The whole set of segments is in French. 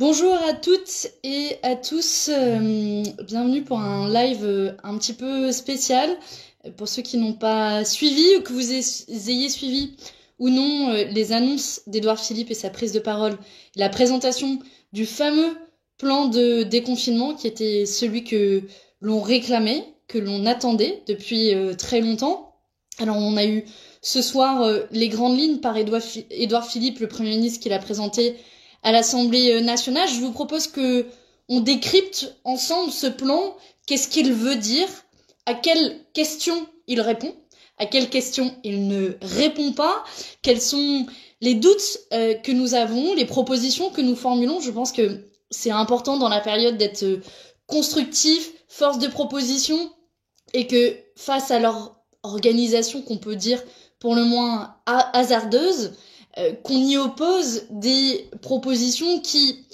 Bonjour à toutes et à tous, bienvenue pour un live un petit peu spécial. Pour ceux qui n'ont pas suivi ou que vous ayez suivi ou non les annonces d'Édouard Philippe et sa prise de parole, la présentation du fameux plan de déconfinement qui était celui que l'on réclamait, que l'on attendait depuis très longtemps. Alors on a eu ce soir les grandes lignes par Édouard Philippe, le Premier ministre, qui l'a présenté à l'Assemblée nationale. Je vous propose que on décrypte ensemble ce plan. Qu'est-ce qu'il veut dire? À quelles questions il répond? À quelles questions il ne répond pas? Quels sont les doutes que nous avons, les propositions que nous formulons? Je pense que c'est important dans la période d'être constructif, force de proposition, et que face à leur organisation qu'on peut dire pour le moins hasardeuse, qu'on y oppose des propositions qui,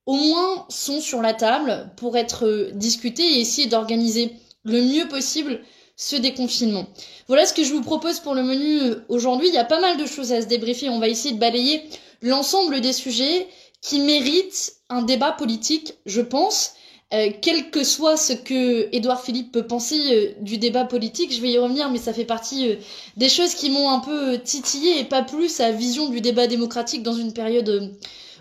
au moins, sont sur la table pour être discutées et essayer d'organiser le mieux possible ce déconfinement. Voilà ce que je vous propose pour le menu aujourd'hui. Il y a pas mal de choses à se débriefer. On va essayer de balayer l'ensemble des sujets qui méritent un débat politique, je pense. Quel que soit ce que Édouard Philippe peut penser du débat politique, je vais y revenir, mais ça fait partie des choses qui m'ont un peu titillé et pas plus sa vision du débat démocratique dans une période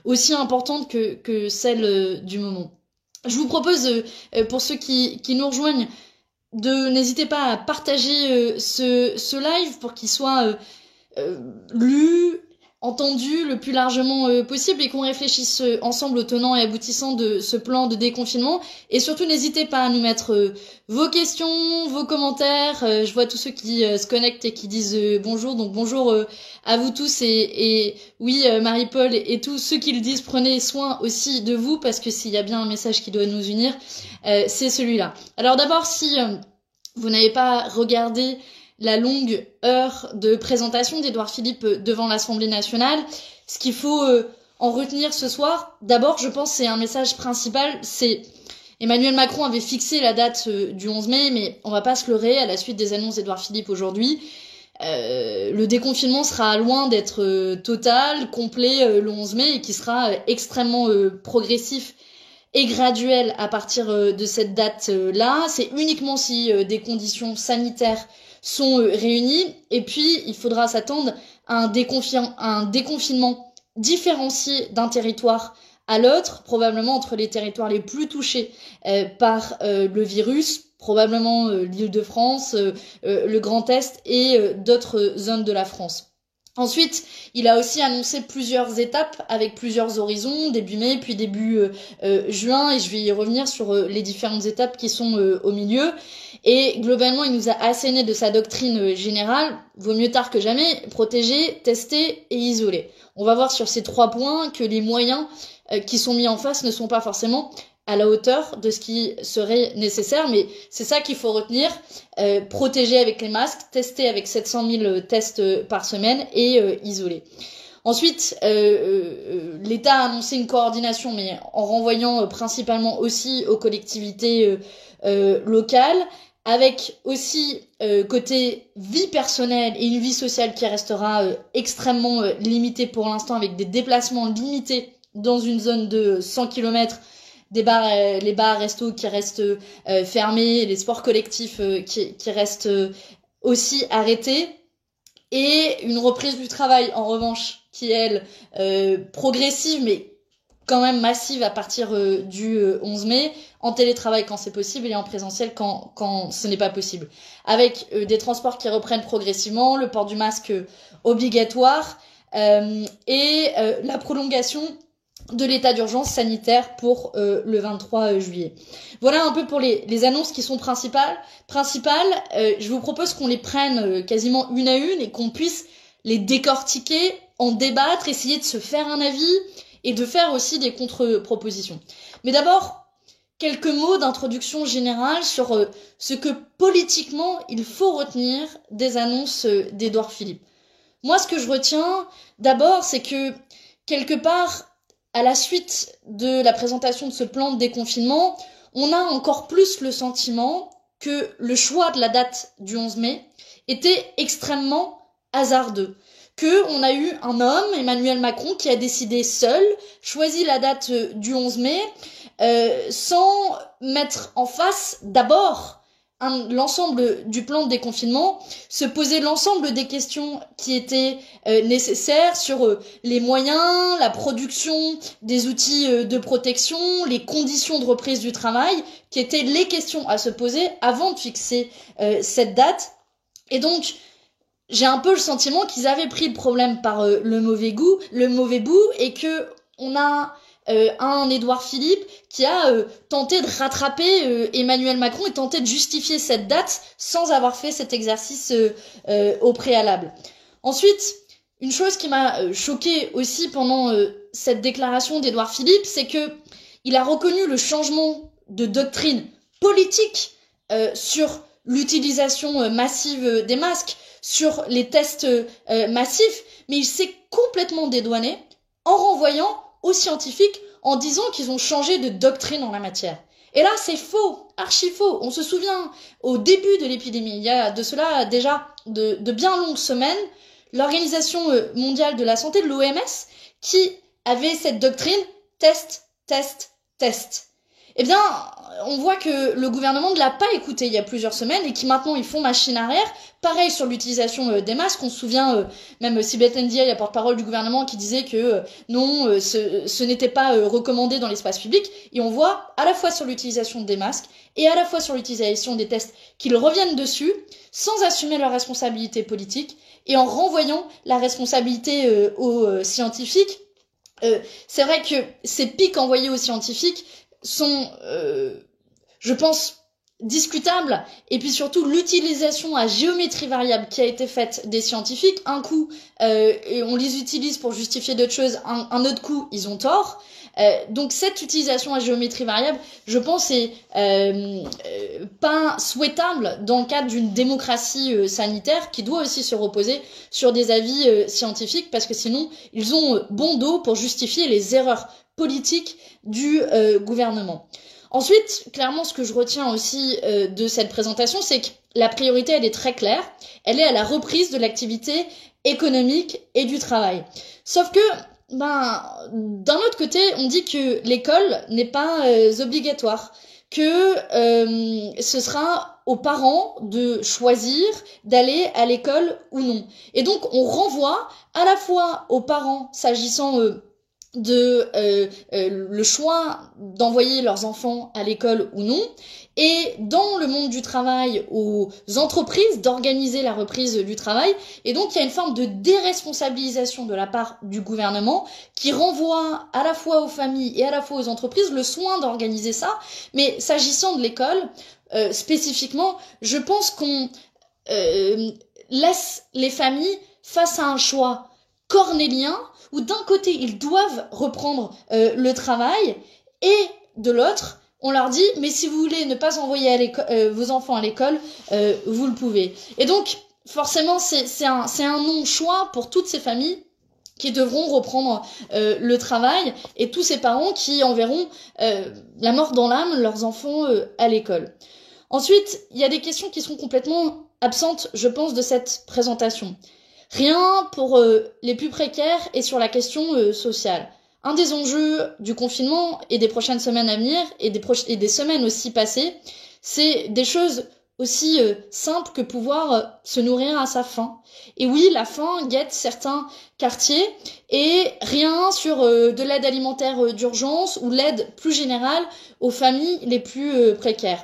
aussi importante que celle du moment. Je vous propose, pour ceux qui nous rejoignent, n'hésitez pas à partager ce live pour qu'il soit lu, entendu le plus largement possible et qu'on réfléchisse ensemble aux tenants et aboutissants de ce plan de déconfinement. Et surtout, n'hésitez pas à nous mettre vos questions, vos commentaires. Je vois tous ceux qui se connectent et qui disent bonjour. Donc bonjour à vous tous et oui, Marie-Paul et tous ceux qui le disent, prenez soin aussi de vous parce que s'il y a bien un message qui doit nous unir, c'est celui-là. Alors d'abord, si vous n'avez pas regardé la longue heure de présentation d'Édouard Philippe devant l'Assemblée nationale, ce qu'il faut en retenir ce soir, d'abord, je pense, c'est un message principal, c'est Emmanuel Macron avait fixé la date du 11 mai, mais on va pas se leurrer, à la suite des annonces d'Édouard Philippe aujourd'hui, le déconfinement sera loin d'être total, complet le 11 mai, et qui sera extrêmement progressif et graduel à partir de cette date-là. C'est uniquement si des conditions sanitaires sont réunis, et puis il faudra s'attendre à un déconfinement différencié d'un territoire à l'autre, probablement entre les territoires les plus touchés par le virus, probablement l'Île-de-France, le Grand Est et d'autres zones de la France. Ensuite, il a aussi annoncé plusieurs étapes avec plusieurs horizons, début mai, puis début juin, et je vais y revenir sur les différentes étapes qui sont au milieu. Et globalement, il nous a asséné de sa doctrine générale, vaut mieux tard que jamais, protéger, tester et isoler. On va voir sur ces 3 points que les moyens qui sont mis en face ne sont pas forcément à la hauteur de ce qui serait nécessaire, mais c'est ça qu'il faut retenir, protéger avec les masques, tester avec 700 000 tests par semaine et isoler. Ensuite, l'État a annoncé une coordination, mais en renvoyant principalement aussi aux collectivités locales, avec aussi côté vie personnelle et une vie sociale qui restera extrêmement limitée pour l'instant, avec des déplacements limités dans une zone de 100 km, les bars, restos qui restent fermés, les sports collectifs qui restent aussi arrêtés, et une reprise du travail en revanche qui est elle progressive mais quand même massive à partir du 11 mai, en télétravail quand c'est possible et en présentiel quand ce n'est pas possible. Avec des transports qui reprennent progressivement, le port du masque obligatoire et la prolongation de l'état d'urgence sanitaire pour le 23 juillet. Voilà un peu pour les annonces qui sont principales. Je vous propose qu'on les prenne quasiment une à une et qu'on puisse les décortiquer, en débattre, essayer de se faire un avis et de faire aussi des contre-propositions. Mais d'abord, quelques mots d'introduction générale sur ce que politiquement il faut retenir des annonces d'Édouard Philippe. Moi, ce que je retiens d'abord, c'est que quelque part, à la suite de la présentation de ce plan de déconfinement, on a encore plus le sentiment que le choix de la date du 11 mai était extrêmement hasardeux, qu'on a eu un homme, Emmanuel Macron, qui a décidé seul, choisi la date du 11 mai, sans mettre en face d'abord l'ensemble du plan de déconfinement, se poser l'ensemble des questions qui étaient nécessaires sur les moyens, la production des outils de protection, les conditions de reprise du travail, qui étaient les questions à se poser avant de fixer cette date. Et donc, j'ai un peu le sentiment qu'ils avaient pris le problème par le mauvais bout, et que on a un Édouard Philippe qui a tenté de rattraper Emmanuel Macron et tenté de justifier cette date sans avoir fait cet exercice au préalable. Ensuite, une chose qui m'a choquée aussi pendant cette déclaration d'Édouard Philippe, c'est que il a reconnu le changement de doctrine politique sur l'utilisation massive des masques, sur les tests massifs, mais il s'est complètement dédouané en renvoyant aux scientifiques en disant qu'ils ont changé de doctrine en la matière. Et là, c'est faux, archi faux. On se souvient, au début de l'épidémie, il y a de cela déjà de bien longues semaines, l'Organisation mondiale de la santé, de l'OMS, qui avait cette doctrine test, test, test. Eh bien, on voit que le gouvernement ne l'a pas écouté il y a plusieurs semaines et qui maintenant ils font machine arrière. Pareil sur l'utilisation des masques. On se souvient même Sibeth Ndiaye, la porte-parole du gouvernement, qui disait que non, ce n'était pas recommandé dans l'espace public. Et on voit à la fois sur l'utilisation des masques et à la fois sur l'utilisation des tests qu'ils reviennent dessus sans assumer leur responsabilité politique et en renvoyant la responsabilité aux scientifiques. C'est vrai que ces pics envoyés aux scientifiques sont, je pense, discutables, et puis surtout l'utilisation à géométrie variable qui a été faite des scientifiques, un coup et on les utilise pour justifier d'autres choses, un autre coup ils ont tort. Donc cette utilisation à géométrie variable, je pense, est pas souhaitable dans le cadre d'une démocratie sanitaire qui doit aussi se reposer sur des avis scientifiques, parce que sinon ils ont bon dos pour justifier les erreurs politiques du gouvernement. Ensuite, clairement, ce que je retiens aussi de cette présentation, c'est que la priorité, elle est très claire. Elle est à la reprise de l'activité économique et du travail. Sauf que, d'un autre côté, on dit que l'école n'est pas obligatoire, que ce sera aux parents de choisir d'aller à l'école ou non. Et donc, on renvoie à la fois aux parents s'agissant le choix d'envoyer leurs enfants à l'école ou non, et dans le monde du travail aux entreprises d'organiser la reprise du travail. Et donc il y a une forme de déresponsabilisation de la part du gouvernement qui renvoie à la fois aux familles et à la fois aux entreprises le soin d'organiser ça. Mais s'agissant de l'école spécifiquement, je pense qu'on laisse les familles face à un choix cornélien où d'un côté ils doivent reprendre le travail, et de l'autre on leur dit mais si vous voulez ne pas envoyer vos enfants à l'école, vous le pouvez. Et donc forcément c'est un non-choix pour toutes ces familles qui devront reprendre le travail, et tous ces parents qui enverront la mort dans l'âme leurs enfants à l'école. Ensuite, il y a des questions qui sont complètement absentes, je pense, de cette présentation. Rien pour les plus précaires et sur la question sociale. Un des enjeux du confinement et des prochaines semaines à venir et des semaines aussi passées, c'est des choses aussi simples que pouvoir se nourrir à sa faim. Et oui, la faim guette certains quartiers, et rien sur de l'aide alimentaire d'urgence ou l'aide plus générale aux familles les plus précaires.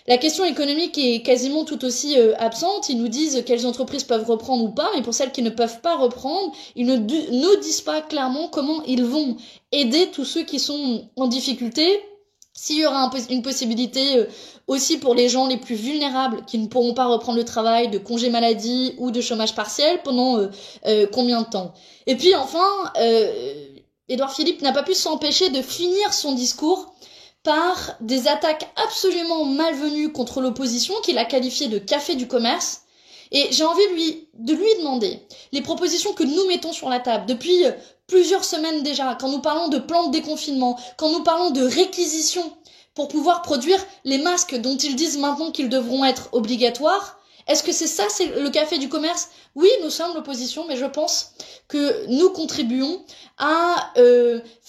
La question économique est quasiment tout aussi absente. Ils nous disent quelles entreprises peuvent reprendre ou pas, mais pour celles qui ne peuvent pas reprendre, ils ne disent pas clairement comment ils vont aider tous ceux qui sont en difficulté. S'il y aura une possibilité aussi pour les gens les plus vulnérables qui ne pourront pas reprendre le travail, de congé maladie ou de chômage partiel, pendant combien de temps. Et puis enfin, Édouard Philippe n'a pas pu s'empêcher de finir son discours par des attaques absolument malvenues contre l'opposition, qu'il a qualifié de café du commerce. Et j'ai envie de lui demander les propositions que nous mettons sur la table depuis plusieurs semaines déjà, quand nous parlons de plan de déconfinement, quand nous parlons de réquisition pour pouvoir produire les masques dont ils disent maintenant qu'ils devront être obligatoires. Est-ce que c'est ça, c'est le café du commerce? Oui, nous sommes l'opposition, mais je pense que nous contribuons à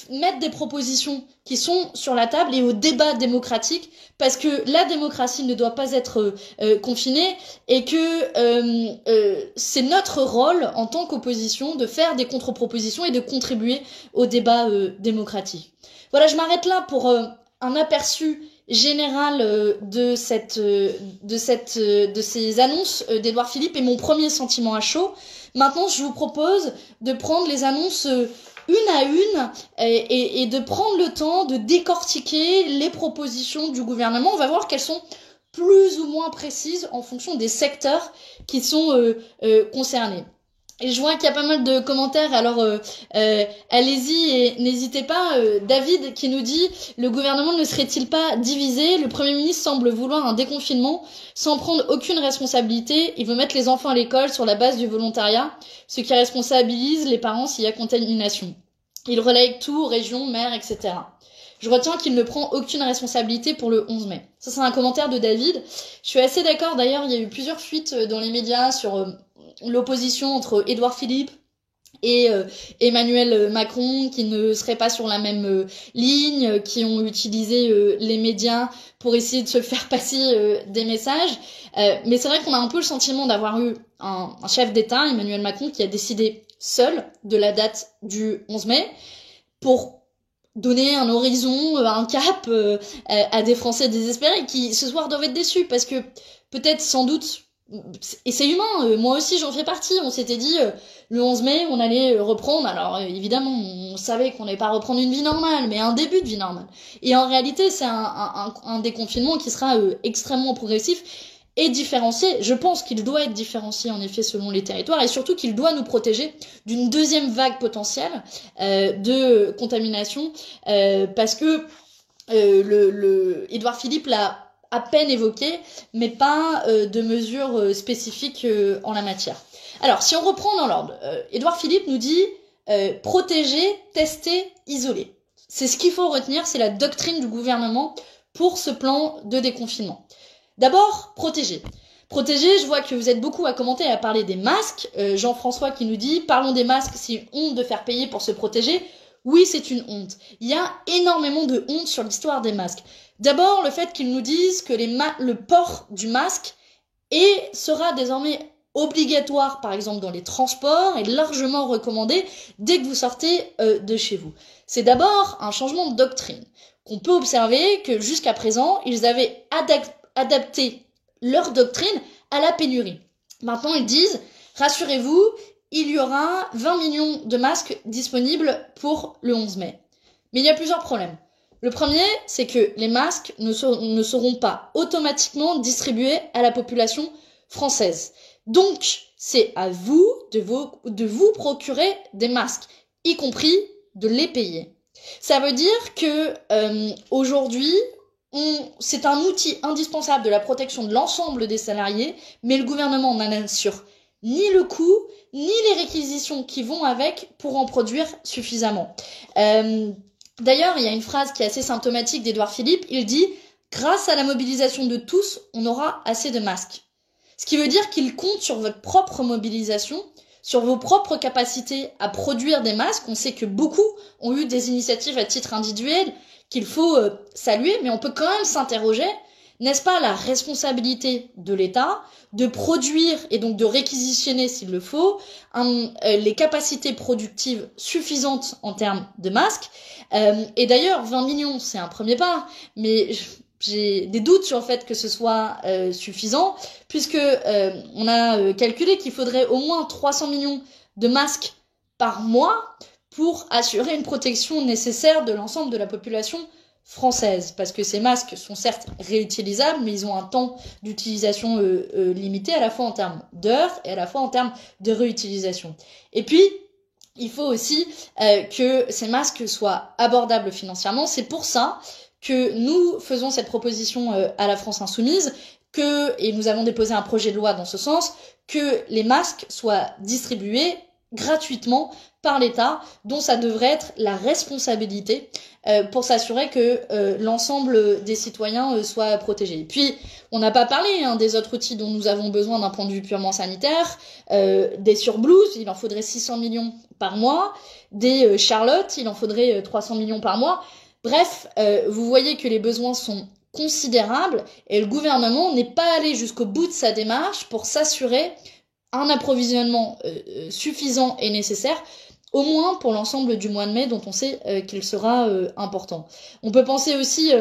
mettre des propositions qui sont sur la table et au débat démocratique, parce que la démocratie ne doit pas être confinée et que c'est notre rôle en tant qu'opposition de faire des contre-propositions et de contribuer au débat démocratique. Voilà, je m'arrête là pour un aperçu général de ces annonces d'Édouard Philippe et mon premier sentiment à chaud. Maintenant, je vous propose de prendre les annonces une à une et de prendre le temps de décortiquer les propositions du gouvernement. On va voir qu'elles sont plus ou moins précises en fonction des secteurs qui sont concernés. Et je vois qu'il y a pas mal de commentaires, alors allez-y et n'hésitez pas. David qui nous dit « Le gouvernement ne serait-il pas divisé? Le Premier ministre semble vouloir un déconfinement sans prendre aucune responsabilité. Il veut mettre les enfants à l'école sur la base du volontariat, ce qui responsabilise les parents s'il y a contamination. Il relègue tout aux régions, maires, etc. » Je retiens qu'il ne prend aucune responsabilité pour le 11 mai. Ça, c'est un commentaire de David. Je suis assez d'accord. D'ailleurs, il y a eu plusieurs fuites dans les médias sur l'opposition entre Édouard Philippe et Emmanuel Macron, qui ne seraient pas sur la même ligne, qui ont utilisé les médias pour essayer de se faire passer des messages. Mais c'est vrai qu'on a un peu le sentiment d'avoir eu un chef d'État, Emmanuel Macron, qui a décidé seul de la date du 11 mai pour donner un horizon, un cap à des Français désespérés qui ce soir doivent être déçus parce que peut-être sans doute, et c'est humain, moi aussi j'en fais partie, on s'était dit le 11 mai on allait reprendre, alors évidemment on savait qu'on n'allait pas reprendre une vie normale, mais un début de vie normale. Et en réalité c'est un déconfinement qui sera extrêmement progressif et différencié. Je pense qu'il doit être différencié en effet selon les territoires et surtout qu'il doit nous protéger d'une deuxième vague potentielle de contamination parce que Édouard Philippe l'a à peine évoqué, mais pas de mesures spécifiques en la matière. Alors, si on reprend dans l'ordre, Édouard Philippe nous dit protéger, tester, isoler. C'est ce qu'il faut retenir, c'est la doctrine du gouvernement pour ce plan de déconfinement. D'abord, protéger. Protéger, je vois que vous êtes beaucoup à commenter et à parler des masques. Jean-François qui nous dit « Parlons des masques, c'est une honte de faire payer pour se protéger ». Oui, c'est une honte. Il y a énormément de honte sur l'histoire des masques. D'abord, le fait qu'ils nous disent que le port du masque sera désormais obligatoire, par exemple dans les transports, et largement recommandé dès que vous sortez de chez vous. C'est d'abord un changement de doctrine qu'on peut observer que jusqu'à présent, ils avaient adapté leur doctrine à la pénurie. Maintenant, ils disent, rassurez-vous, il y aura 20 millions de masques disponibles pour le 11 mai. Mais il y a plusieurs problèmes. Le premier, c'est que les masques ne seront pas automatiquement distribués à la population française. Donc, c'est à vous de vous procurer des masques, y compris de les payer. Ça veut dire que aujourd'hui, c'est un outil indispensable de la protection de l'ensemble des salariés, mais le gouvernement n'en assure ni le coût, ni les réquisitions qui vont avec pour en produire suffisamment. D'ailleurs, il y a une phrase qui est assez symptomatique d'Édouard Philippe. Il dit « Grâce à la mobilisation de tous, on aura assez de masques ». Ce qui veut dire qu'il compte sur votre propre mobilisation, sur vos propres capacités à produire des masques. On sait que beaucoup ont eu des initiatives à titre individuel qu'il faut saluer, mais on peut quand même s'interroger, n'est-ce pas la responsabilité de l'État de produire et donc de réquisitionner s'il le faut les capacités productives suffisantes en termes de masques. Et d'ailleurs 20 millions c'est un premier pas, mais j'ai des doutes sur le fait que ce soit suffisant, puisque on a calculé qu'il faudrait au moins 300 millions de masques par mois pour assurer une protection nécessaire de l'ensemble de la population française, parce que ces masques sont certes réutilisables, mais ils ont un temps d'utilisation limité, à la fois en termes d'heures et à la fois en termes de réutilisation. Et puis, il faut aussi que ces masques soient abordables financièrement. C'est pour ça que nous faisons cette proposition à la France Insoumise, et nous avons déposé un projet de loi dans ce sens, que les masques soient distribués gratuitement par l'État, dont ça devrait être la responsabilité pour s'assurer que l'ensemble des citoyens soient protégés. Et puis, on n'a pas parlé des autres outils dont nous avons besoin d'un point de vue purement sanitaire, des surblouses, il en faudrait 600 millions par mois, des Charlotte, il en faudrait 300 millions par mois. Bref, vous voyez que les besoins sont considérables et le gouvernement n'est pas allé jusqu'au bout de sa démarche pour s'assurer un approvisionnement suffisant et nécessaire, au moins pour l'ensemble du mois de mai dont on sait qu'il sera important. On peut penser aussi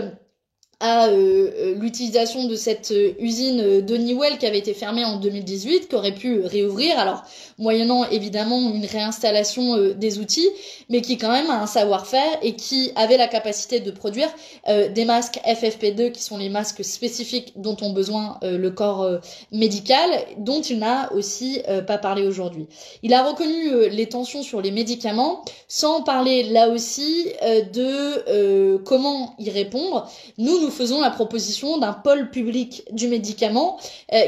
à l'utilisation de cette usine d'Honeywell qui avait été fermée en 2018, qui aurait pu réouvrir, alors moyennant évidemment une réinstallation des outils, mais qui quand même a un savoir-faire et qui avait la capacité de produire des masques FFP2, qui sont les masques spécifiques dont ont besoin le corps médical, dont il n'a aussi pas parlé aujourd'hui. Il a reconnu les tensions sur les médicaments, sans parler là aussi de comment y répondre. Nous faisons la proposition d'un pôle public du médicament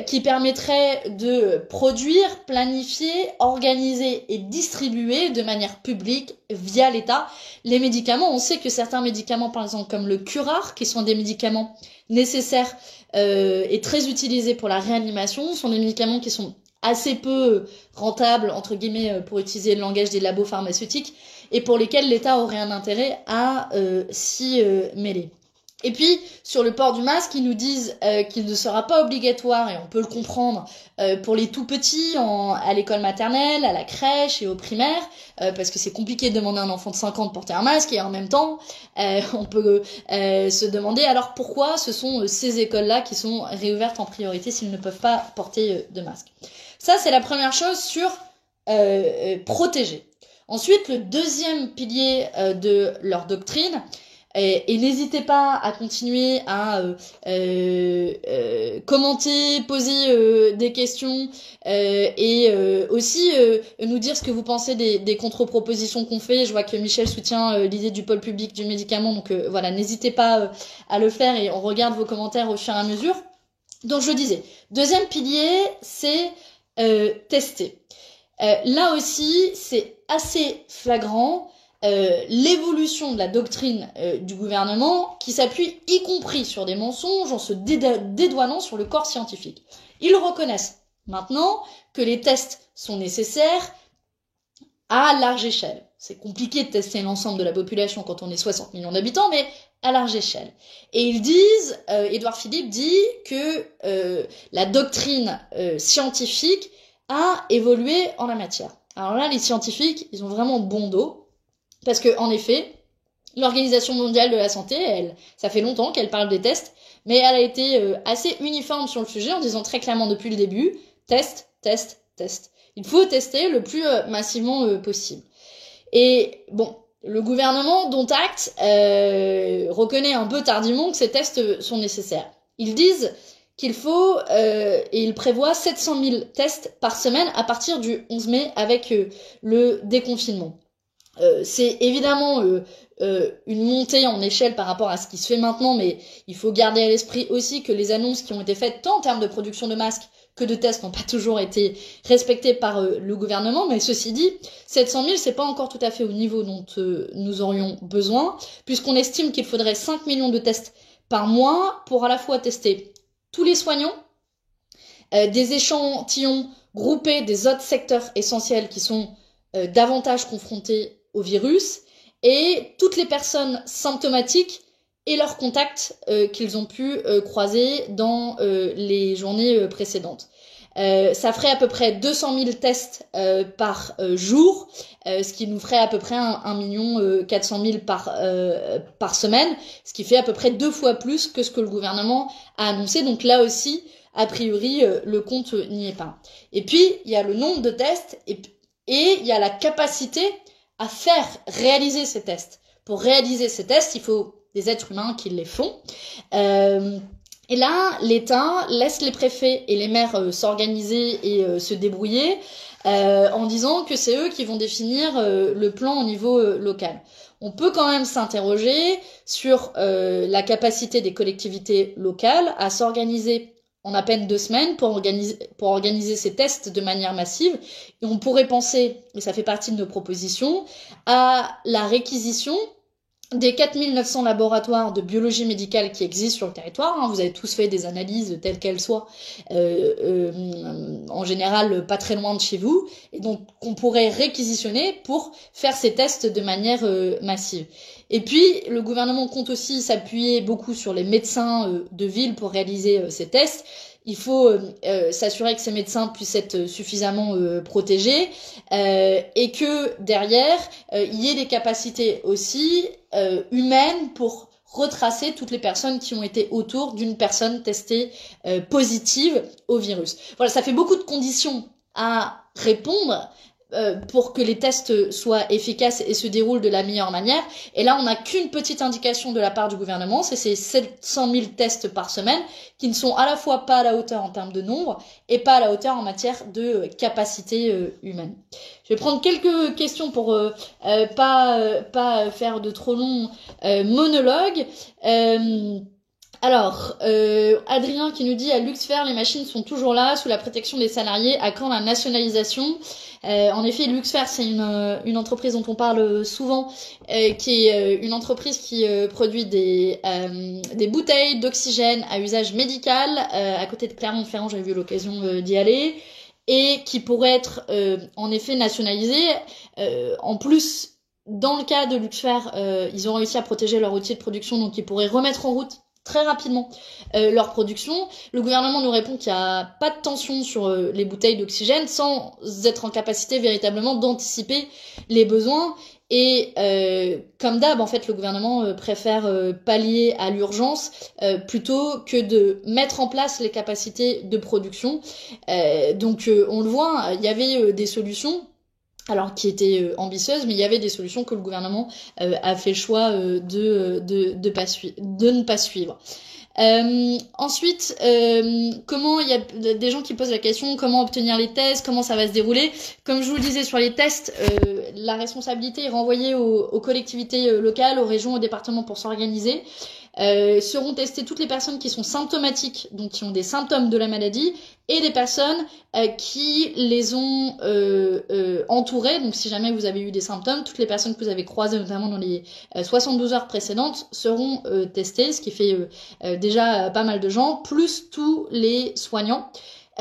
qui permettrait de produire, planifier, organiser et distribuer de manière publique via l'État les médicaments. On sait que certains médicaments, par exemple comme le Curare, qui sont des médicaments nécessaires et très utilisés pour la réanimation, sont des médicaments qui sont assez peu rentables, entre guillemets, pour utiliser le langage des labos pharmaceutiques, et pour lesquels l'État aurait un intérêt à s'y mêler. Et puis, sur le port du masque, ils nous disent qu'il ne sera pas obligatoire, et on peut le comprendre, pour les tout petits, à l'école maternelle, à la crèche et au primaire, parce que c'est compliqué de demander à un enfant de 5 ans de porter un masque, et en même temps, on peut se demander alors pourquoi ce sont ces écoles-là qui sont réouvertes en priorité s'ils ne peuvent pas porter de masque. Ça, c'est la première chose sur protéger. Ensuite, le deuxième pilier de leur doctrine, et n'hésitez pas à continuer à commenter, poser des questions et aussi nous dire ce que vous pensez des contre-propositions qu'on fait. Je vois que Michel soutient l'idée du pôle public du médicament, donc voilà, n'hésitez pas à le faire et on regarde vos commentaires au fur et à mesure. Donc je disais, deuxième pilier, c'est tester. Là aussi, c'est assez flagrant. L'évolution de la doctrine du gouvernement qui s'appuie y compris sur des mensonges en se dédouanant sur le corps scientifique. Ils reconnaissent maintenant que les tests sont nécessaires à large échelle. C'est compliqué de tester l'ensemble de la population quand on est 60 millions d'habitants, mais à large échelle. Et ils disent, Édouard Philippe dit que la doctrine scientifique a évolué en la matière. Alors là, les scientifiques, ils ont vraiment bon dos. Parce que, en effet, l'Organisation mondiale de la santé, ça fait longtemps qu'elle parle des tests, mais elle a été assez uniforme sur le sujet en disant très clairement depuis le début, test, test, test. Il faut tester le plus massivement possible. Et bon, le gouvernement, dont acte, reconnaît un peu tardivement que ces tests sont nécessaires. Ils disent qu'il faut, et ils prévoient 700 000 tests par semaine à partir du 11 mai avec le déconfinement. C'est évidemment une montée en échelle par rapport à ce qui se fait maintenant, mais il faut garder à l'esprit aussi que les annonces qui ont été faites tant en termes de production de masques que de tests n'ont pas toujours été respectées par le gouvernement. Mais ceci dit, 700 000, c'est pas encore tout à fait au niveau dont nous aurions besoin, puisqu'on estime qu'il faudrait 5 millions de tests par mois pour à la fois tester tous les soignants, des échantillons groupés des autres secteurs essentiels qui sont davantage confrontés au virus, et toutes les personnes symptomatiques et leurs contacts qu'ils ont pu croiser dans les journées précédentes. Ça ferait à peu près 200 000 tests par jour, ce qui nous ferait à peu près 1 400 000 par semaine, ce qui fait à peu près 2 fois plus que ce que le gouvernement a annoncé. Donc là aussi, a priori, le compte n'y est pas. Et puis, il y a le nombre de tests et il y a la capacité à faire réaliser ces tests. Pour réaliser ces tests, il faut des êtres humains qui les font. Et là, l'État laisse les préfets et les maires s'organiser et se débrouiller en disant que c'est eux qui vont définir le plan au niveau local. On peut quand même s'interroger sur la capacité des collectivités locales à s'organiser en à peine 2 semaines pour organiser ces tests de manière massive. Et on pourrait penser, et ça fait partie de nos propositions, à la réquisition des 4900 laboratoires de biologie médicale qui existent sur le territoire. Vous avez tous fait des analyses telles qu'elles soient, en général pas très loin de chez vous, et donc qu'on pourrait réquisitionner pour faire ces tests de manière massive. Et puis, le gouvernement compte aussi s'appuyer beaucoup sur les médecins de ville pour réaliser ces tests. Il faut s'assurer que ces médecins puissent être suffisamment protégés et que derrière, il y ait des capacités aussi humaines pour retracer toutes les personnes qui ont été autour d'une personne testée positive au virus. Voilà, ça fait beaucoup de conditions à répondre pour que les tests soient efficaces et se déroulent de la meilleure manière. Et là, on n'a qu'une petite indication de la part du gouvernement, c'est ces 700 000 tests par semaine qui ne sont à la fois pas à la hauteur en termes de nombre et pas à la hauteur en matière de capacité humaine. Je vais prendre quelques questions pour pas faire de trop longs monologues. Alors, Adrien qui nous dit à Luxfer, les machines sont toujours là, sous la protection des salariés. À quand la nationalisation? En effet, Luxfer, c'est une entreprise dont on parle souvent, qui est une entreprise qui produit des bouteilles d'oxygène à usage médical, à côté de Clermont-Ferrand, j'avais eu l'occasion d'y aller, et qui pourrait être en effet nationalisée. En plus, dans le cas de Luxfer, ils ont réussi à protéger leur outil de production, donc ils pourraient remettre en route très rapidement leur production. Le gouvernement nous répond qu'il n'y a pas de tension sur les bouteilles d'oxygène sans être en capacité véritablement d'anticiper les besoins. Et comme d'hab, en fait, le gouvernement préfère pallier à l'urgence plutôt que de mettre en place les capacités de production. Donc on le voit, il y avait des solutions, alors qui étaient ambitieuses, mais il y avait des solutions que le gouvernement a fait le choix de ne pas suivre. Ensuite, comment il y a des gens qui posent la question comment obtenir les tests, comment ça va se dérouler. Comme je vous le disais sur les tests, la responsabilité est renvoyée aux collectivités locales, aux régions, aux départements pour s'organiser. Seront testées toutes les personnes qui sont symptomatiques, donc qui ont des symptômes de la maladie, et des personnes qui les ont entourées. Donc si jamais vous avez eu des symptômes, toutes les personnes que vous avez croisées, notamment dans les 72 heures précédentes, seront testées, ce qui fait déjà pas mal de gens, plus tous les soignants.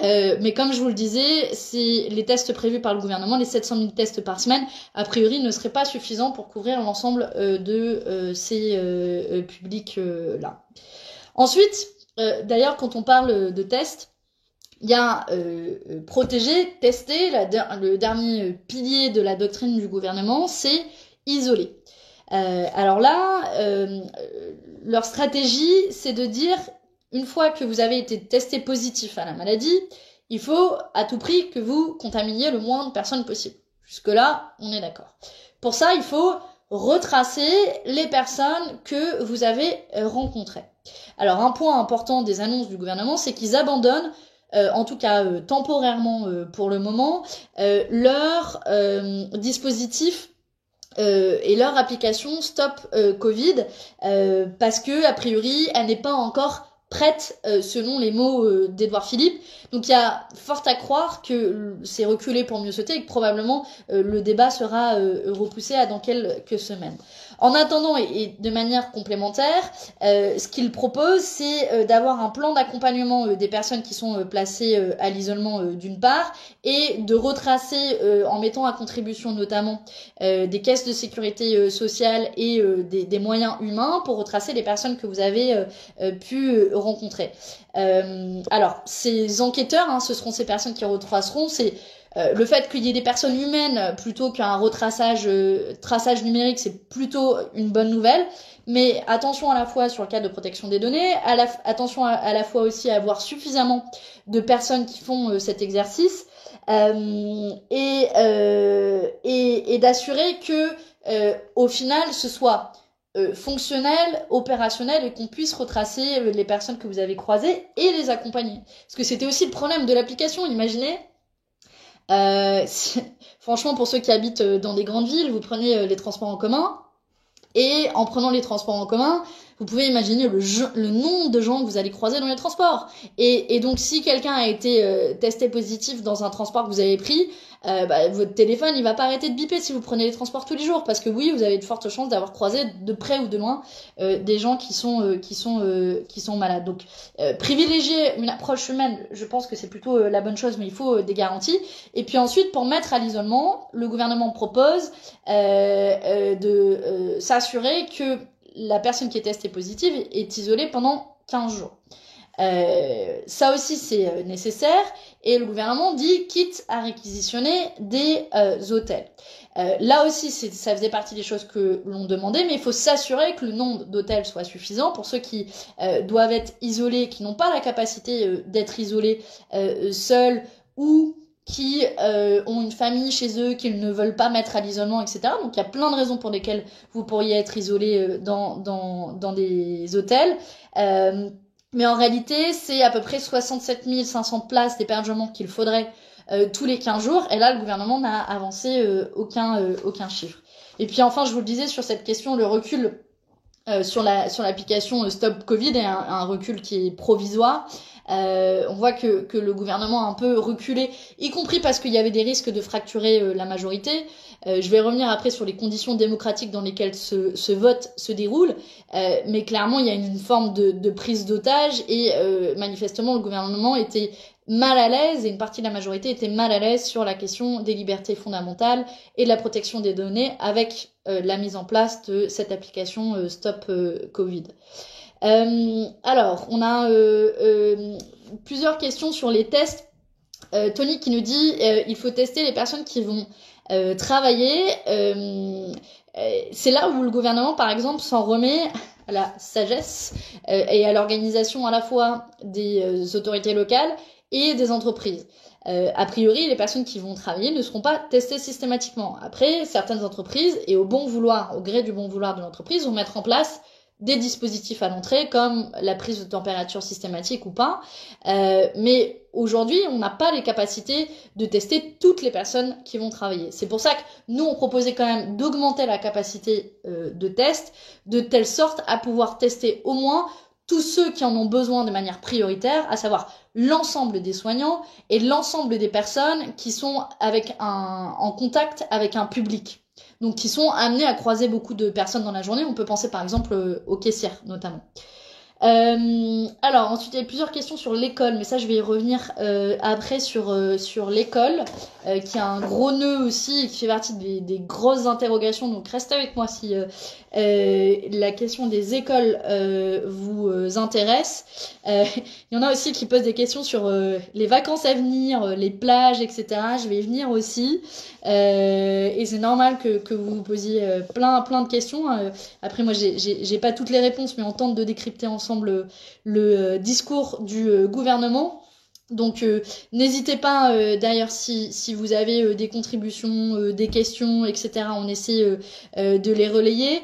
Mais comme je vous le disais, c'est les tests prévus par le gouvernement, les 700 000 tests par semaine, a priori ne seraient pas suffisants pour couvrir l'ensemble de ces publics-là. Ensuite, d'ailleurs, quand on parle de tests, il y a protéger, tester, le dernier pilier de la doctrine du gouvernement, c'est isoler. Alors là, leur stratégie, c'est de dire, une fois que vous avez été testé positif à la maladie, il faut à tout prix que vous contaminiez le moins de personnes possible. Jusque-là, on est d'accord. Pour ça, il faut retracer les personnes que vous avez rencontrées. Alors, un point important des annonces du gouvernement, c'est qu'ils abandonnent, en tout cas temporairement pour le moment, leur dispositif et leur application Stop Covid, parce que a priori, elle n'est pas encore prête selon les mots d'Édouard Philippe. Donc il y a fort à croire que c'est reculé pour mieux sauter et que probablement le débat sera repoussé à dans quelques semaines. En attendant, et de manière complémentaire, ce qu'il propose, c'est d'avoir un plan d'accompagnement des personnes qui sont placées à l'isolement d'une part, et de retracer, en mettant à contribution notamment des caisses de sécurité sociale et des moyens humains pour retracer les personnes que vous avez pu rencontrer. Alors, ces enquêteurs, ce seront ces personnes qui retraceront, c'est le fait qu'il y ait des personnes humaines plutôt qu'un traçage numérique, c'est plutôt une bonne nouvelle. Mais attention à la fois sur le cadre de protection des données, attention à la fois aussi à avoir suffisamment de personnes qui font cet exercice et d'assurer que au final ce soit fonctionnel, opérationnel et qu'on puisse retracer les personnes que vous avez croisées et les accompagner. Parce que c'était aussi le problème de l'application, imaginez. Franchement, pour ceux qui habitent dans des grandes villes, vous prenez les transports en commun, et en prenant les transports en commun, vous pouvez imaginer le nombre de gens que vous allez croiser dans les transports. Et donc, si quelqu'un a été testé positif dans un transport que vous avez pris, votre téléphone, il va pas arrêter de biper si vous prenez les transports tous les jours, parce que oui, vous avez de fortes chances d'avoir croisé de près ou de loin des gens qui sont malades. Donc, privilégier une approche humaine, je pense que c'est plutôt la bonne chose, mais il faut des garanties. Et puis ensuite, pour mettre à l'isolement, le gouvernement propose de s'assurer que la personne qui est testée positive est isolée pendant 15 jours. Ça aussi c'est nécessaire et le gouvernement dit quitte à réquisitionner des hôtels. Là aussi ça faisait partie des choses que l'on demandait, mais il faut s'assurer que le nombre d'hôtels soit suffisant pour ceux qui doivent être isolés, qui n'ont pas la capacité d'être isolés seuls ou qui ont une famille chez eux qu'ils ne veulent pas mettre à l'isolement, etc. Donc il y a plein de raisons pour lesquelles vous pourriez être isolé dans des hôtels. Mais en réalité, c'est à peu près 67 500 places d'hébergement qu'il faudrait tous les 15 jours. Et là, le gouvernement n'a avancé aucun chiffre. Et puis enfin, je vous le disais, sur cette question, le recul sur l'application Stop Covid est un recul qui est provisoire. On voit que le gouvernement a un peu reculé, y compris parce qu'il y avait des risques de fracturer la majorité. Je vais revenir après sur les conditions démocratiques dans lesquelles ce vote se déroule, mais clairement il y a une forme de prise d'otage et manifestement le gouvernement était mal à l'aise et une partie de la majorité était mal à l'aise sur la question des libertés fondamentales et de la protection des données avec la mise en place de cette application Stop Covid. Alors, on a plusieurs questions sur les tests. Tony qui nous dit il faut tester les personnes qui vont travailler. C'est là où le gouvernement, par exemple, s'en remet à la sagesse et à l'organisation à la fois des autorités locales et des entreprises. A priori, les personnes qui vont travailler ne seront pas testées systématiquement. Après, certaines entreprises, et au gré du bon vouloir de l'entreprise, vont mettre en place des dispositifs à l'entrée, comme la prise de température systématique ou pas. Mais aujourd'hui, on n'a pas les capacités de tester toutes les personnes qui vont travailler. C'est pour ça que nous, on proposait quand même d'augmenter la capacité de test, de telle sorte à pouvoir tester au moins tous ceux qui en ont besoin de manière prioritaire, à savoir l'ensemble des soignants et l'ensemble des personnes qui sont en contact avec un public. Donc qui sont amenés à croiser beaucoup de personnes dans la journée. On peut penser par exemple aux caissières notamment. Alors ensuite il y a plusieurs questions sur l'école, mais ça je vais y revenir après sur l'école, qui a un gros nœud aussi et qui fait partie des grosses interrogations. Donc restez avec moi si la question des écoles vous intéresse. Il y en a aussi qui posent des questions sur les vacances à venir, les plages, etc. Je vais y venir aussi. Et c'est normal que vous vous posiez plein de questions. Après moi j'ai pas toutes les réponses, mais on tente de décrypter ensemble le discours du gouvernement. Donc n'hésitez pas d'ailleurs si vous avez des contributions, des questions, etc. On essaie de les relayer.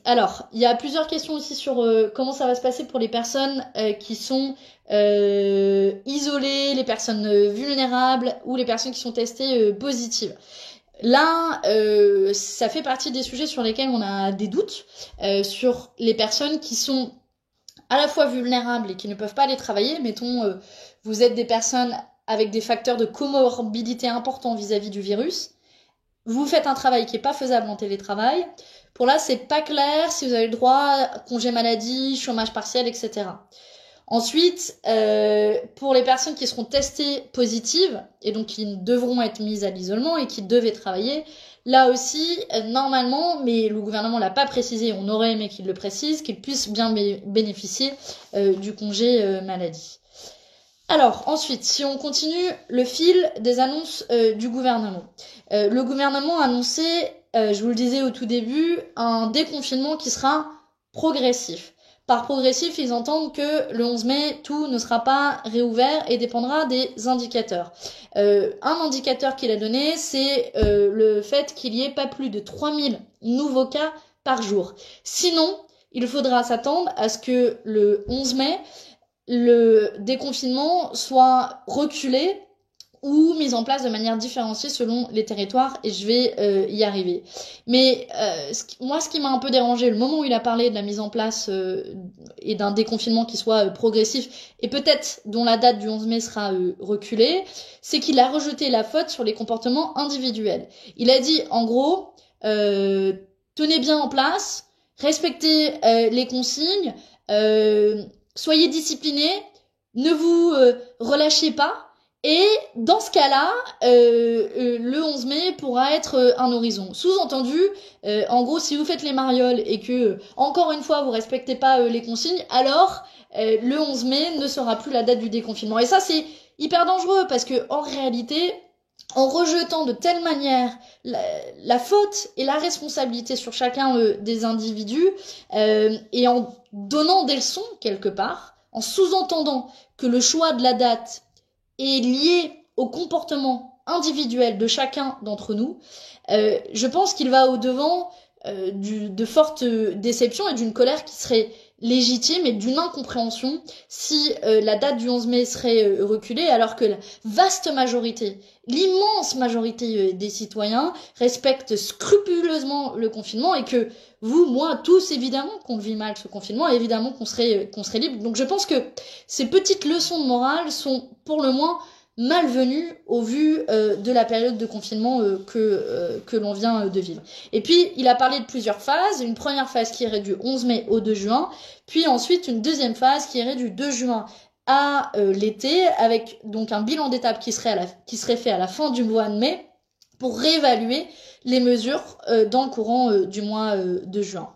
Alors il y a plusieurs questions aussi sur comment ça va se passer pour les personnes qui sont isolées, les personnes vulnérables ou les personnes qui sont testées positives. Là, ça fait partie des sujets sur lesquels on a des doutes sur les personnes qui sont à la fois vulnérables et qui ne peuvent pas aller travailler. Mettons, vous êtes des personnes avec des facteurs de comorbidité importants vis-à-vis du virus. Vous faites un travail qui n'est pas faisable en télétravail. Pour là, c'est pas clair si vous avez le droit à congé maladie, chômage partiel, etc. Ensuite, pour les personnes qui seront testées positives et donc qui devront être mises à l'isolement et qui devaient travailler, là aussi, normalement, mais le gouvernement l'a pas précisé, on aurait aimé qu'il le précise, qu'ils puissent bien bénéficier du congé maladie. Alors, ensuite, si on continue le fil des annonces du gouvernement. Le gouvernement a annoncé, je vous le disais au tout début, un déconfinement qui sera progressif. Par progressif, ils entendent que le 11 mai, tout ne sera pas réouvert et dépendra des indicateurs. Un indicateur qu'il a donné, c'est le fait qu'il y ait pas plus de 3000 nouveaux cas par jour. Sinon, il faudra s'attendre à ce que le 11 mai, le déconfinement soit reculé ou mise en place de manière différenciée selon les territoires, et je vais y arriver. Mais moi, ce qui m'a un peu dérangé, le moment où il a parlé de la mise en place et d'un déconfinement qui soit progressif, et peut-être dont la date du 11 mai sera reculée, c'est qu'il a rejeté la faute sur les comportements individuels. Il a dit, en gros, tenez bien en place, respectez les consignes, soyez disciplinés, ne vous relâchez pas. Et dans ce cas-là, le 11 mai pourra être un horizon. Sous-entendu, en gros, si vous faites les marioles et que, encore une fois, vous respectez pas les consignes, alors le 11 mai ne sera plus la date du déconfinement. Et ça, c'est hyper dangereux parce que en réalité, en rejetant de telle manière la faute et la responsabilité sur chacun des individus et en donnant des leçons quelque part, en sous-entendant que le choix de la date est lié au comportement individuel de chacun d'entre nous, je pense qu'il va au-devant de fortes déceptions et d'une colère qui serait légitime et d'une incompréhension si la date du 11 mai serait reculée, alors que la vaste majorité, l'immense majorité des citoyens respectent scrupuleusement le confinement et que vous, moi, tous, évidemment qu'on vit mal ce confinement, évidemment qu'on serait libre. Donc je pense que ces petites leçons de morale sont pour le moins malvenue au vu de la période de confinement que l'on vient de vivre. Et puis, il a parlé de plusieurs phases. Une première phase qui irait du 11 mai au 2 juin, puis ensuite une deuxième phase qui irait du 2 juin à l'été, avec donc un bilan d'étape qui serait fait à la fin du mois de mai pour réévaluer les mesures dans le courant du mois de juin.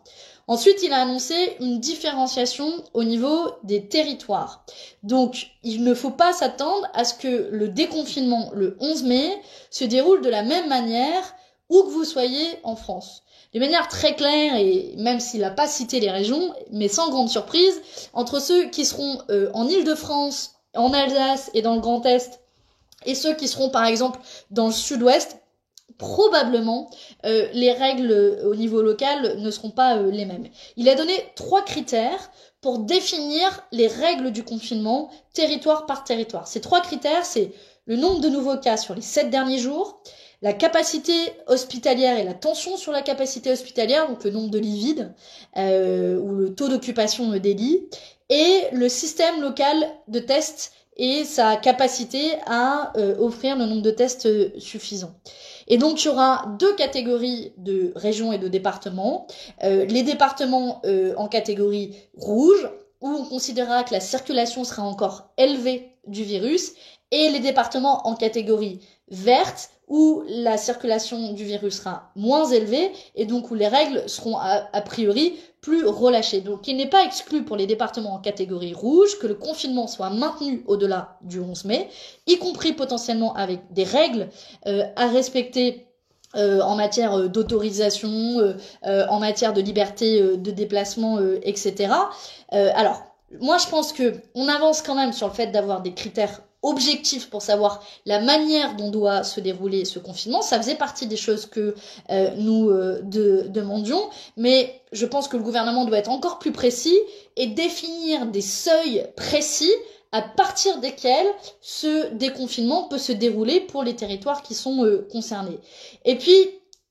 Ensuite, il a annoncé une différenciation au niveau des territoires. Donc, il ne faut pas s'attendre à ce que le déconfinement le 11 mai se déroule de la même manière où que vous soyez en France. De manière très claire, et même s'il n'a pas cité les régions, mais sans grande surprise, entre ceux qui seront en Île-de-France, en Alsace et dans le Grand Est, et ceux qui seront par exemple dans le Sud-Ouest, probablement les règles au niveau local ne seront pas les mêmes. Il a donné 3 critères pour définir les règles du confinement territoire par territoire. Ces 3 critères, c'est le nombre de nouveaux cas sur les 7 derniers jours, la capacité hospitalière et la tension sur la capacité hospitalière, donc le nombre de lits vides ou le taux d'occupation des lits, et le système local de tests et sa capacité à offrir le nombre de tests suffisant. Et donc, il y aura 2 catégories de régions et de départements. Les départements en catégorie rouge, où on considérera que la circulation sera encore élevée du virus, et les départements en catégorie verte, où la circulation du virus sera moins élevée, et donc où les règles seront a priori plus relâchées. Donc, il n'est pas exclu pour les départements en catégorie rouge que le confinement soit maintenu au-delà du 11 mai, y compris potentiellement avec des règles à respecter en matière d'autorisation, en matière de liberté de déplacement, etc. Alors, moi je pense que on avance quand même sur le fait d'avoir des critères objectifs pour savoir la manière dont doit se dérouler ce confinement. Ça faisait partie des choses que nous demandions, mais je pense que le gouvernement doit être encore plus précis et définir des seuils précis à partir desquels ce déconfinement peut se dérouler pour les territoires qui sont concernés. Et puis,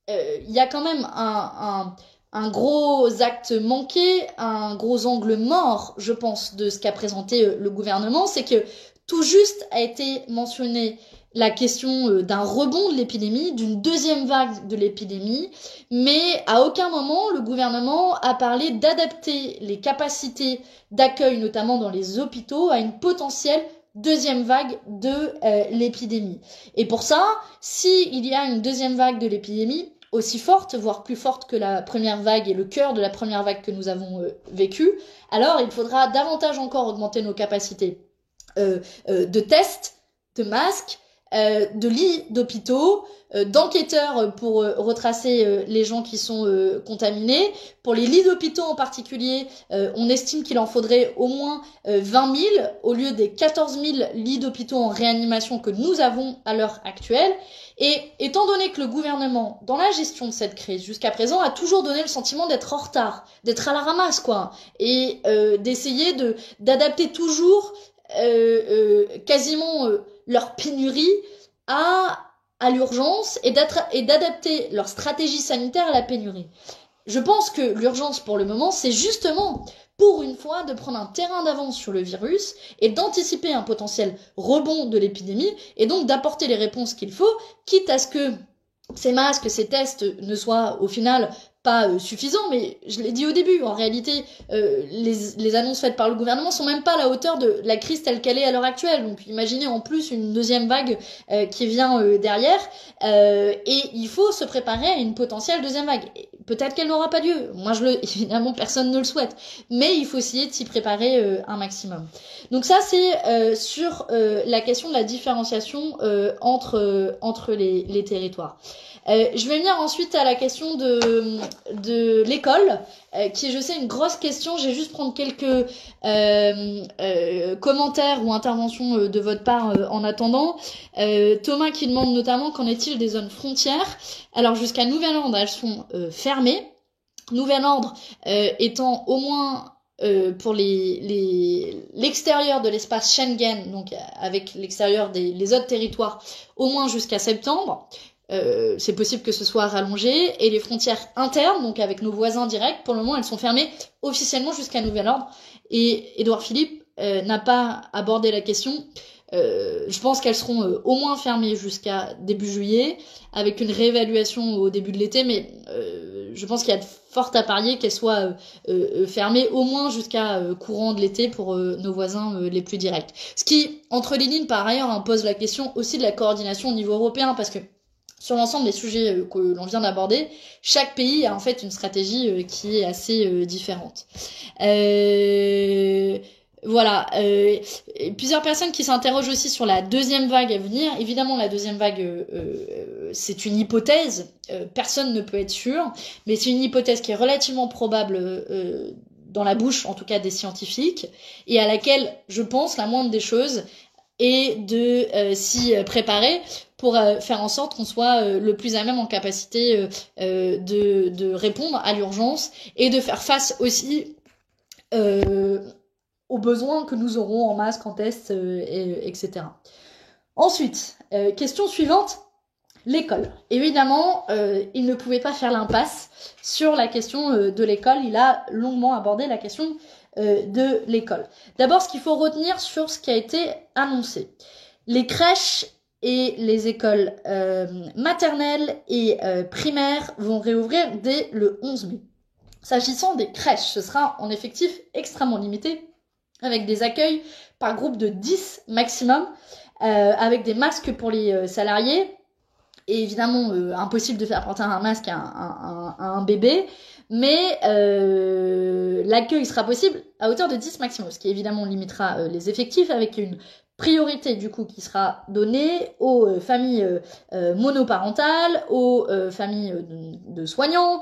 il y a quand même un gros acte manqué, un gros angle mort, je pense, de ce qu'a présenté le gouvernement, c'est que tout juste a été mentionné la question d'un rebond de l'épidémie, d'une deuxième vague de l'épidémie, mais à aucun moment le gouvernement a parlé d'adapter les capacités d'accueil, notamment dans les hôpitaux, à une potentielle deuxième vague de l'épidémie. Et pour ça, s'il y a une deuxième vague de l'épidémie, aussi forte, voire plus forte que la première vague et le cœur de la première vague que nous avons vécue, alors il faudra davantage encore augmenter nos capacités de tests, de masques, de lits d'hôpitaux, d'enquêteurs pour retracer les gens qui sont contaminés. Pour les lits d'hôpitaux en particulier, on estime qu'il en faudrait au moins 20 000 au lieu des 14 000 lits d'hôpitaux en réanimation que nous avons à l'heure actuelle. Et étant donné que le gouvernement, dans la gestion de cette crise jusqu'à présent, a toujours donné le sentiment d'être en retard, d'être à la ramasse, quoi, et d'essayer d'adapter toujours quasiment leur pénurie à l'urgence et d'adapter leur stratégie sanitaire à la pénurie. Je pense que l'urgence pour le moment, c'est justement, pour une fois, de prendre un terrain d'avance sur le virus et d'anticiper un potentiel rebond de l'épidémie et donc d'apporter les réponses qu'il faut, quitte à ce que ces masques, ces tests ne soient au final pas suffisants, mais je l'ai dit au début, en réalité, les annonces faites par le gouvernement sont même pas à la hauteur de la crise telle qu'elle est à l'heure actuelle. Donc imaginez en plus une deuxième vague qui vient derrière, et il faut se préparer à une potentielle deuxième vague. Peut-être qu'elle n'aura pas lieu. Moi, évidemment, personne ne le souhaite, mais il faut essayer de s'y préparer un maximum. Donc ça, c'est sur la question de la différenciation entre les territoires. Je vais venir ensuite à la question de l'école, qui est, je sais, une grosse question. Je vais juste prendre quelques commentaires ou interventions de votre part en attendant. Thomas qui demande notamment qu'en est-il des zones frontières. Alors jusqu'à nouvel ordre, elles sont fermées. Nouvel ordre étant au moins pour l'extérieur de l'espace Schengen, donc avec l'extérieur les autres territoires, au moins jusqu'à septembre. C'est possible que ce soit rallongé, et les frontières internes, donc avec nos voisins directs, pour le moment elles sont fermées officiellement jusqu'à nouvel ordre, et Édouard Philippe n'a pas abordé la question. Je pense qu'elles seront au moins fermées jusqu'à début juillet, avec une réévaluation au début de l'été, mais je pense qu'il y a de fortes à parier qu'elles soient fermées au moins jusqu'à courant de l'été pour nos voisins les plus directs. Ce qui, entre les lignes, par ailleurs, pose la question aussi de la coordination au niveau européen, parce que sur l'ensemble des sujets que l'on vient d'aborder, chaque pays a en fait une stratégie qui est assez différente. Voilà. Plusieurs personnes qui s'interrogent aussi sur la deuxième vague à venir. Évidemment, la deuxième vague, c'est une hypothèse. Personne ne peut être sûr, mais c'est une hypothèse qui est relativement probable dans la bouche, en tout cas, des scientifiques, et à laquelle, je pense, la moindre des choses est de s'y préparer pour faire en sorte qu'on soit le plus à même en capacité de répondre à l'urgence et de faire face aussi aux besoins que nous aurons en masques, en tests, etc. Ensuite, question suivante, l'école. Évidemment, il ne pouvait pas faire l'impasse sur la question de l'école. Il a longuement abordé la question de l'école. D'abord, ce qu'il faut retenir sur ce qui a été annoncé. Les crèches et les écoles maternelles et primaires vont réouvrir dès le 11 mai. S'agissant des crèches, ce sera en effectif extrêmement limité, avec des accueils par groupe de 10 maximum, avec des masques pour les salariés, et évidemment impossible de faire porter un masque à un bébé, mais l'accueil sera possible à hauteur de 10 maximum, ce qui évidemment limitera les effectifs, avec une priorité du coup qui sera donnée aux familles monoparentales, aux familles de soignants,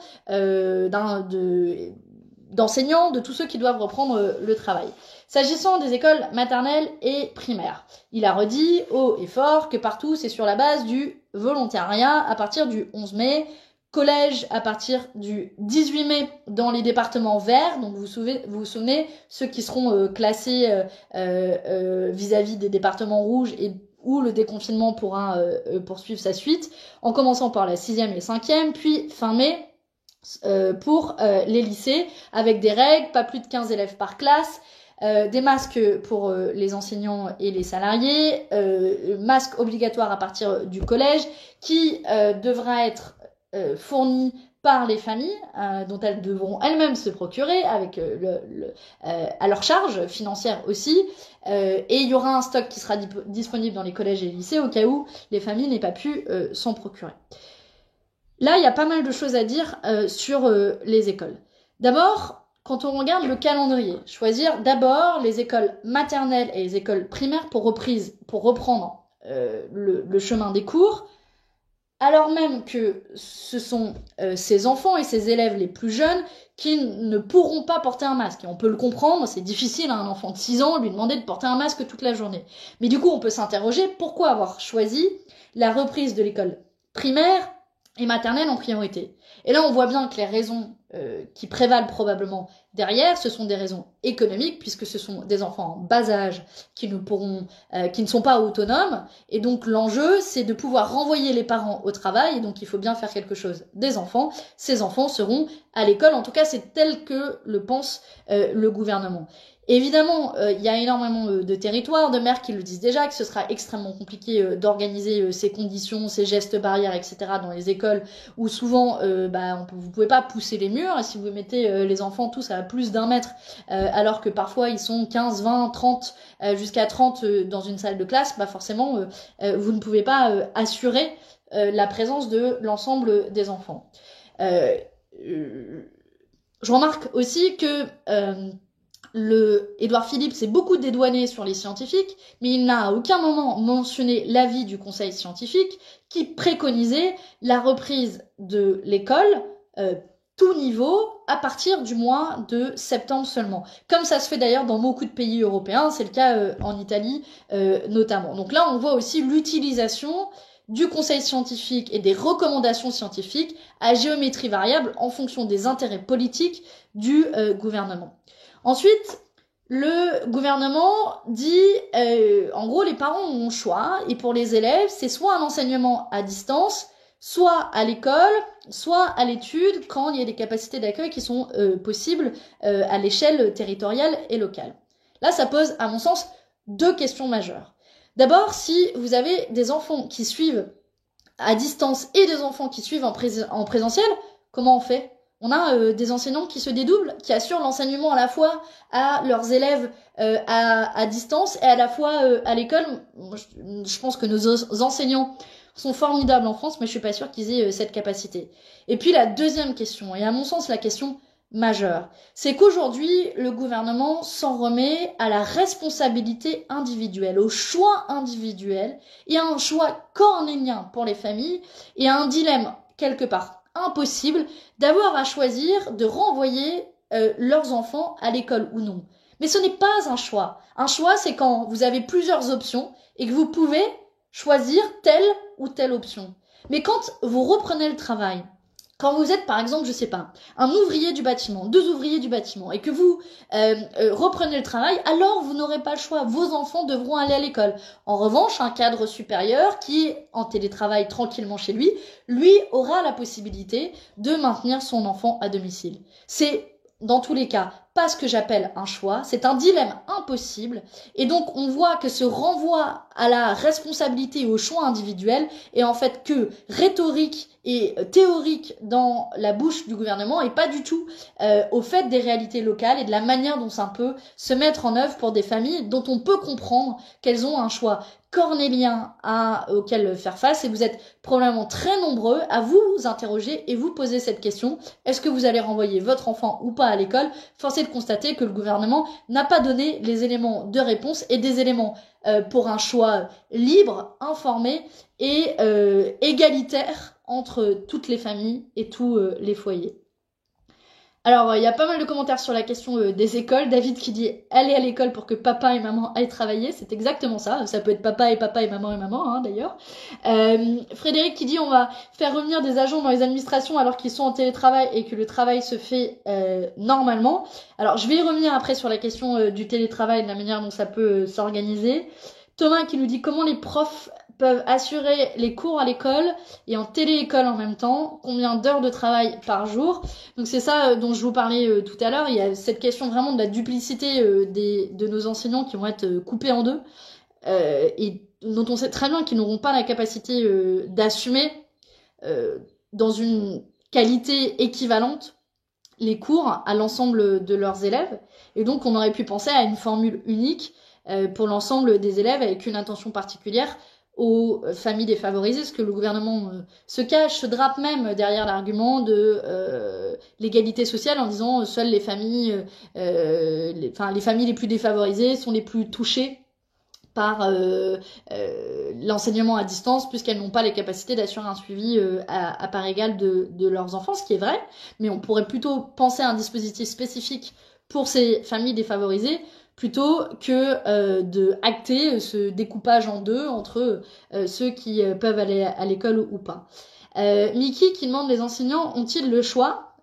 d'enseignants, de tous ceux qui doivent reprendre le travail. S'agissant des écoles maternelles et primaires, il a redit haut et fort que partout c'est sur la base du volontariat à partir du 11 mai, collège à partir du 18 mai dans les départements verts, donc vous vous souvenez, ceux qui seront classés vis-à-vis des départements rouges et où le déconfinement pourra poursuivre sa suite, en commençant par la 6e et 5e, puis fin mai pour les lycées, avec des règles, pas plus de 15 élèves par classe, des masques pour les enseignants et les salariés, masques obligatoires à partir du collège, qui devra être fournis par les familles, dont elles devront elles-mêmes se procurer, avec à leur charge financière aussi, et il y aura un stock qui sera disponible dans les collèges et les lycées au cas où les familles n'aient pas pu s'en procurer. Là, il y a pas mal de choses à dire sur les écoles. D'abord, quand on regarde le calendrier, choisir d'abord les écoles maternelles et les écoles primaires pour reprendre le chemin des cours, alors même que ce sont ces enfants et ces élèves les plus jeunes qui ne pourront pas porter un masque. Et on peut le comprendre, c'est difficile à un enfant de 6 ans lui demander de porter un masque toute la journée. Mais du coup, on peut s'interroger pourquoi avoir choisi la reprise de l'école primaire et maternelle en priorité. Et là, on voit bien que les raisons qui prévalent probablement derrière, ce sont des raisons économiques, puisque ce sont des enfants en bas âge qui ne sont pas autonomes, et donc l'enjeu, c'est de pouvoir renvoyer les parents au travail, et donc il faut bien faire quelque chose des enfants. Ces enfants seront à l'école, en tout cas c'est tel que le pense le gouvernement. Évidemment, il y a énormément de territoires, de maires qui le disent déjà, que ce sera extrêmement compliqué d'organiser ces conditions, ces gestes barrières, etc. dans les écoles, où souvent, vous pouvez pas pousser les murs, et si vous mettez les enfants tous à plus d'1 mètre, alors que parfois ils sont 15, 20, 30, jusqu'à 30 dans une salle de classe, forcément, vous ne pouvez pas assurer la présence de l'ensemble des enfants. Je remarque aussi que Édouard Philippe s'est beaucoup dédouané sur les scientifiques, mais il n'a à aucun moment mentionné l'avis du conseil scientifique qui préconisait la reprise de l'école, tout niveau, à partir du mois de septembre seulement. Comme ça se fait d'ailleurs dans beaucoup de pays européens, c'est le cas en Italie notamment. Donc là, on voit aussi l'utilisation du conseil scientifique et des recommandations scientifiques à géométrie variable en fonction des intérêts politiques du gouvernement. Ensuite, le gouvernement dit, en gros, les parents ont le choix, et pour les élèves, c'est soit un enseignement à distance, soit à l'école, soit à l'étude, quand il y a des capacités d'accueil qui sont possibles à l'échelle territoriale et locale. Là, ça pose, à mon sens, 2 questions majeures. D'abord, si vous avez des enfants qui suivent à distance et des enfants qui suivent en présentiel, comment on fait ? On a des enseignants qui se dédoublent, qui assurent l'enseignement à la fois à leurs élèves à distance et à la fois à l'école. Moi, je pense que nos enseignants sont formidables en France, mais je suis pas sûre qu'ils aient cette capacité. Et puis la deuxième question, et à mon sens la question majeure, c'est qu'aujourd'hui, le gouvernement s'en remet à la responsabilité individuelle, au choix individuel, et à un choix cornélien pour les familles, et à un dilemme quelque part impossible d'avoir à choisir de renvoyer leurs enfants à l'école ou non. Mais ce n'est pas un choix. Un choix, c'est quand vous avez plusieurs options et que vous pouvez choisir telle ou telle option. Mais quand vous reprenez le travail, quand vous êtes par exemple, je sais pas, un ouvrier du bâtiment, 2 ouvriers du bâtiment, et que vous reprenez le travail, alors vous n'aurez pas le choix, vos enfants devront aller à l'école. En revanche, un cadre supérieur qui est en télétravail tranquillement chez lui, lui aura la possibilité de maintenir son enfant à domicile. C'est dans tous les cas pas ce que j'appelle un choix, c'est un dilemme impossible, et donc on voit que ce renvoi à la responsabilité et au choix individuel est en fait que rhétorique et théorique dans la bouche du gouvernement et pas du tout au fait des réalités locales et de la manière dont ça peut se mettre en œuvre pour des familles dont on peut comprendre qu'elles ont un choix cornélien auquel faire face, et vous êtes probablement très nombreux à vous interroger et vous poser cette question: est-ce que vous allez renvoyer votre enfant ou pas à l'école? Force est de constater que le gouvernement n'a pas donné les éléments de réponse et des éléments pour un choix libre, informé et égalitaire entre toutes les familles et tous les foyers. Alors, il y a pas mal de commentaires sur la question des écoles. David qui dit « Allez à l'école pour que papa et maman aillent travailler ». C'est exactement ça. Ça peut être papa et maman, hein, d'ailleurs. Frédéric qui dit « On va faire revenir des agents dans les administrations alors qu'ils sont en télétravail et que le travail se fait normalement ». Alors, je vais y revenir après sur la question du télétravail et de la manière dont ça peut s'organiser. Thomas qui nous dit « Comment les profs peuvent assurer les cours à l'école et en télé-école en même temps, combien d'heures de travail par jour ?» Donc c'est ça dont je vous parlais tout à l'heure. Il y a cette question vraiment de la duplicité de nos enseignants qui vont être coupés en deux et dont on sait très bien qu'ils n'auront pas la capacité d'assumer dans une qualité équivalente les cours à l'ensemble de leurs élèves. Et donc on aurait pu penser à une formule unique pour l'ensemble des élèves avec une attention particulière aux familles défavorisées, ce que le gouvernement se cache, se drape même derrière l'argument de l'égalité sociale en disant seules les familles, les familles les plus défavorisées sont les plus touchées par l'enseignement à distance, puisqu'elles n'ont pas les capacités d'assurer un suivi à part égale de leurs enfants, ce qui est vrai, mais on pourrait plutôt penser à un dispositif spécifique pour ces familles défavorisées, plutôt que de acter ce découpage en deux entre ceux qui peuvent aller à l'école ou pas. Mickey qui demande: les enseignants ont-ils le choix?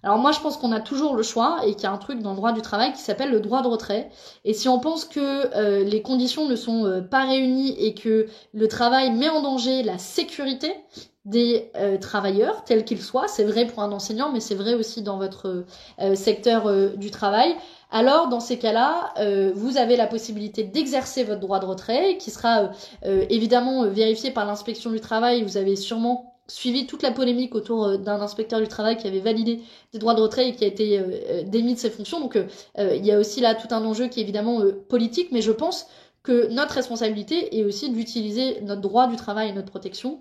Alors moi, je pense qu'on a toujours le choix et qu'il y a un truc dans le droit du travail qui s'appelle le droit de retrait. Et si on pense que les conditions ne sont pas réunies et que le travail met en danger la sécurité des travailleurs, tels qu'ils soient, c'est vrai pour un enseignant, mais c'est vrai aussi dans votre secteur du travail, alors dans ces cas-là, vous avez la possibilité d'exercer votre droit de retrait, qui sera évidemment vérifié par l'inspection du travail. Vous avez sûrement suivi toute la polémique autour d'un inspecteur du travail qui avait validé des droits de retrait et qui a été démis de ses fonctions. Donc il y a aussi là tout un enjeu qui est évidemment politique, mais je pense que notre responsabilité est aussi d'utiliser notre droit du travail et notre protection